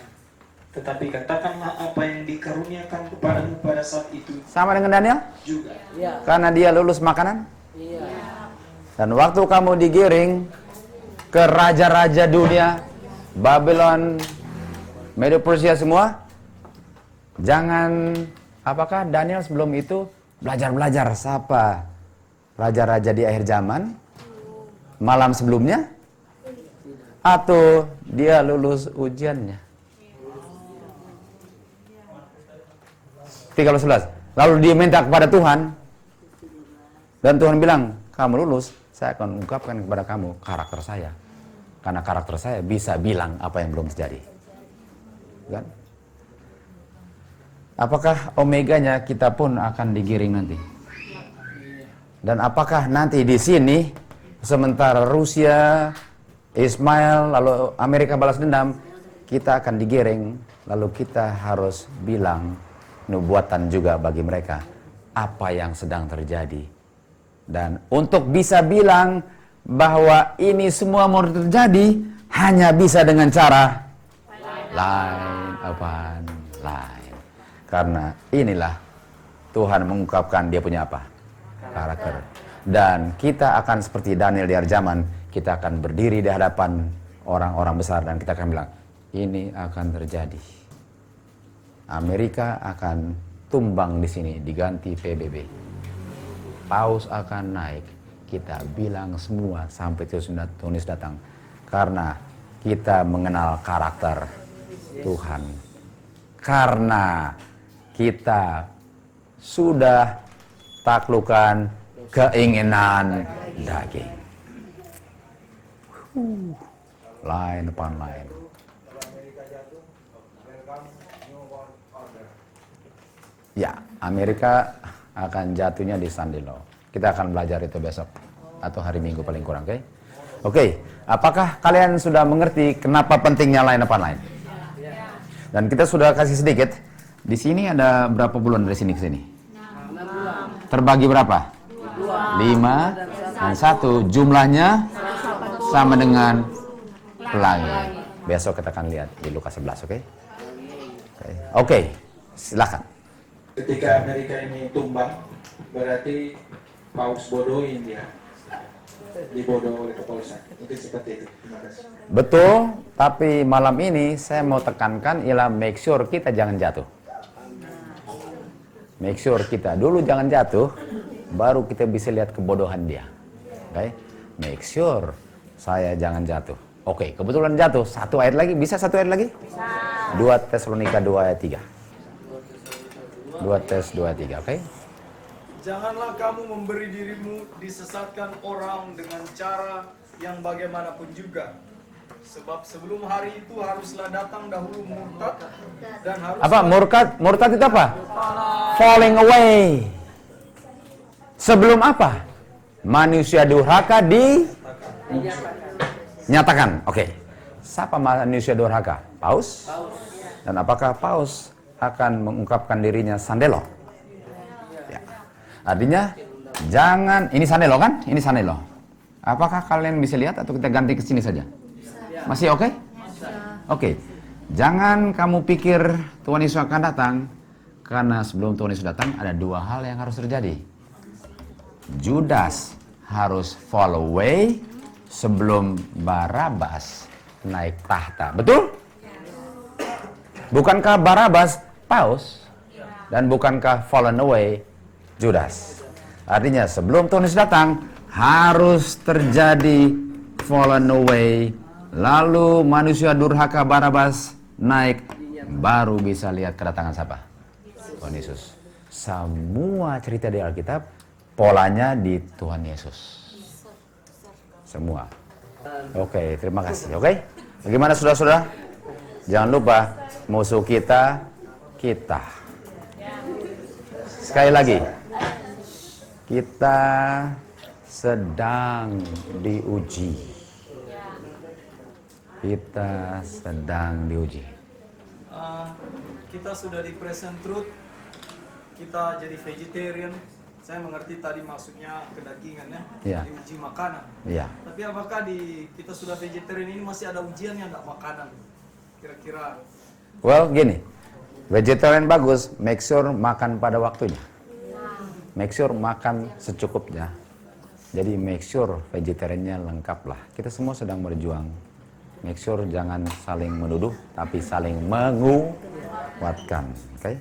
Tetapi katakanlah apa yang dikaruniakan kepadamu pada saat itu Sama dengan Daniel? juga. Iya. Karena dia lulus makanan. Iya. Dan waktu kamu digiring ke raja-raja dunia, Babylon, Medo Persia semua, jangan, apakah Daniel sebelum itu belajar siapa raja-raja di akhir zaman malam sebelumnya? Atau dia lulus ujiannya? 13:11. Lalu dia minta kepada Tuhan, dan Tuhan bilang, kamu lulus, saya akan ungkapkan kepada kamu karakter saya. Karena karakter saya bisa bilang apa yang belum terjadi. Kan? Apakah omeganya kita pun akan digiring nanti? Dan apakah nanti di sini, sementara Rusia, Ismail, lalu Amerika balas dendam, kita akan digiring, lalu kita harus bilang nubuatan juga bagi mereka apa yang sedang terjadi. Dan untuk bisa bilang bahwa ini semua mau terjadi, hanya bisa dengan cara lain upon lain. Karena inilah Tuhan mengungkapkan dia punya apa? Karakter. Dan kita akan seperti Daniel di akhir zaman, kita akan berdiri di hadapan orang-orang besar dan kita akan bilang, ini akan terjadi. Amerika akan tumbang di sini, diganti PBB. Paus akan naik. Kita bilang semua sampai Tunis datang. Karena kita mengenal karakter Tuhan. Karena kita sudah taklukkan keinginan daging. Lain depan lain. Ya, Amerika akan jatuhnya di Sandilo. Kita akan belajar itu besok atau hari Minggu paling kurang, oke? Oke, apakah kalian sudah mengerti kenapa pentingnya line upon line? Dan kita sudah kasih sedikit. Di sini ada berapa bulan dari sini ke sini? 6 bulan. Terbagi berapa? 5 dan 1. Jumlahnya sama dengan pelangi. Besok kita akan lihat di Lukas 11, oke? Oke, silakan. Ketika Amerika ini tumbang, berarti Paus bodohin dia, dibodoh oleh kepolisian. Mungkin seperti itu. Terima kasih. Betul, tapi malam ini saya mau tekankan ialah make sure kita jangan jatuh. Make sure kita dulu jangan jatuh, baru kita bisa lihat kebodohan dia. Oke? Make sure saya jangan jatuh. Oke, kebetulan jatuh. Satu ayat lagi, bisa satu ayat lagi? Bisa. 2 Tesalonika 2 ayat 3. 2 Tes 2:3, oke? Janganlah kamu memberi dirimu disesatkan orang dengan cara yang bagaimanapun juga. Sebab sebelum hari itu haruslah datang dahulu murtad dan harus Apa? Murtad itu apa? Falling away. Sebelum apa? Manusia durhaka dinyatakan. Oke. Siapa manusia durhaka? Paus? Dan apakah Paus akan mengungkapkan dirinya Sandelo? Ya. Artinya jangan, ini Sandelo kan? Ini Sandelo. Apakah kalian bisa lihat atau kita ganti ke sini saja? Masih oke? Oke. Jangan kamu pikir Tuhan Yesus akan datang, karena sebelum Tuhan Yesus datang ada 2 hal yang harus terjadi. Judas harus fall away sebelum Barabas naik tahta. Betul? Bukankah Barabas Paus? Dan bukankah fallen away Judas? Artinya sebelum Tuhan Yesus datang harus terjadi fallen away, lalu manusia durhaka Barabas naik, baru bisa lihat kedatangan siapa? Tuhan Yesus. Semua cerita di Alkitab polanya di Tuhan Yesus. Semua. Oke, terima kasih. Oke. Bagaimana saudara-saudara? Jangan lupa musuh kita. Sekali lagi, kita sedang diuji. Kita sedang diuji. kita sudah di present truth, kita jadi vegetarian. Saya mengerti tadi maksudnya kedagingan ya, Iya. diuji makanan. Iya. Tapi apakah di kita sudah vegetarian ini masih ada ujian yang nggak makanan? Kira-kira Well, gini. Vegetarian bagus, make sure makan pada waktunya. Make sure makan secukupnya. Jadi make sure vegetariannya lengkap lah. Kita semua sedang berjuang. Make sure jangan saling menuduh, tapi saling menguatkan. Oke?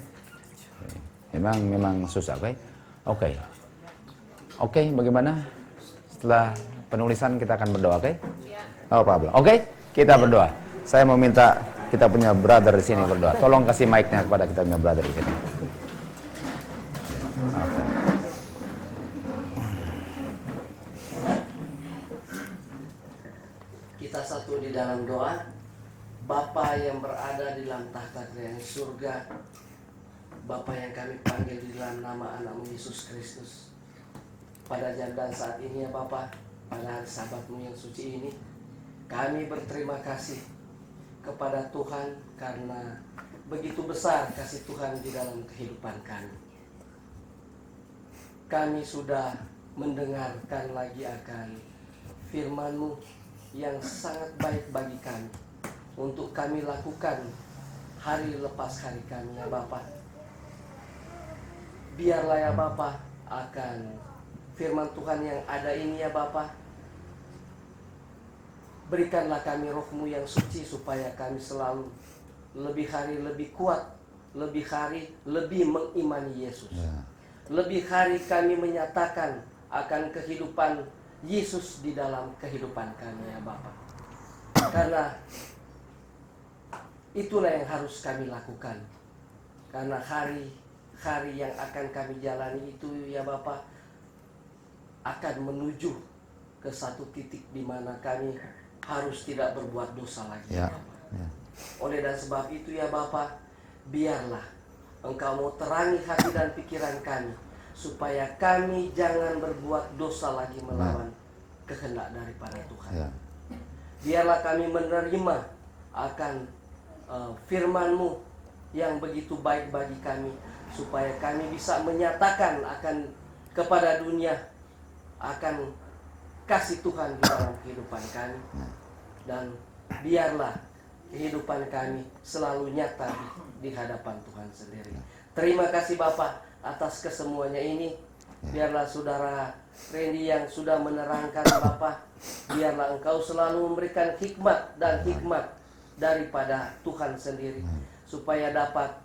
Memang susah, oke? Oke, bagaimana? Setelah penulisan kita akan berdoa, oke? Oh, problem. Oke, kita berdoa. Saya mau minta kita punya brother di sini berdoa. Tolong kasih mic-nya kepada kita punya brother di sini. Oke. Kita satu di dalam doa. Bapa yang berada di dalam tahta kerajaan surga, Bapa yang kami panggil di dalam nama anak-Mu Yesus Kristus, pada jam dan saat ini ya Bapa, pada hari Sabat-Mu yang suci ini, kami berterima kasih kepada Tuhan karena begitu besar kasih Tuhan di dalam kehidupan kami. Kami sudah mendengarkan lagi akan firman-Mu yang sangat baik bagi kami untuk kami lakukan hari lepas hari kami ya Bapa. Biarlah ya Bapa akan firman Tuhan yang ada ini ya Bapa, berikanlah kami roh-Mu yang suci supaya kami selalu lebih hari lebih kuat, lebih hari lebih mengimani Yesus. Lebih hari kami menyatakan akan kehidupan Yesus di dalam kehidupan kami ya Bapa. Karena itulah yang harus kami lakukan. Karena hari yang akan kami jalani itu ya Bapa akan menuju ke satu titik di mana kami harus tidak berbuat dosa lagi ya Bapa. Oleh dan sebab itu ya Bapa, biarlah Engkau mau terangi hati dan pikiran kami supaya kami jangan berbuat dosa lagi melawan kehendak daripada Tuhan. Biarlah kami menerima akan firman-Mu yang begitu baik bagi kami supaya kami bisa menyatakan akan kepada dunia akan kasih Tuhan di dalam kehidupan kami, dan biarlah kehidupan kami selalu nyata di hadapan Tuhan sendiri. Terima kasih Bapak atas kesemuanya ini. Biarlah saudara Randy yang sudah menerangkan Bapak, biarlah Engkau selalu memberikan hikmat dan hikmat daripada Tuhan sendiri, supaya dapat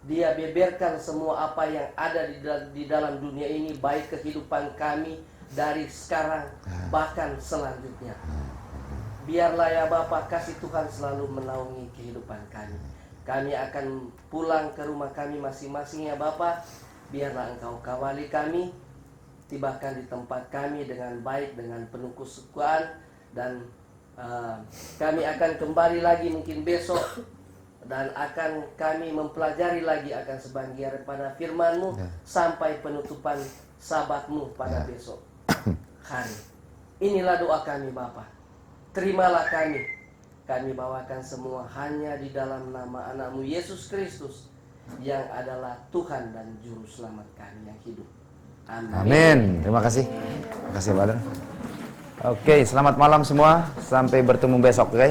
dia beberkan semua apa yang ada di dalam dunia ini, baik kehidupan kami dari sekarang bahkan selanjutnya. Biarlah ya Bapak kasih Tuhan selalu menaungi kehidupan kami. Kami akan pulang ke rumah kami masing-masing ya Bapak. Biarlah Engkau kawali kami, tibakan di tempat kami dengan baik, dengan penuh kesukaan. Dan kami akan kembali lagi mungkin besok, dan akan kami mempelajari lagi akan sebagian pada firman-Mu sampai penutupan Sabat-Mu pada besok hari. Inilah doa kami Bapa. Terimalah kami bawakan semua hanya di dalam nama anak-Mu Yesus Kristus yang adalah Tuhan dan Juru Selamat kami yang hidup. Amin. Terima kasih. Terima kasih, Brother. Oke, selamat malam semua. Sampai bertemu besok, oke?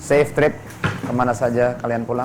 Safe trip kemana saja kalian pulang.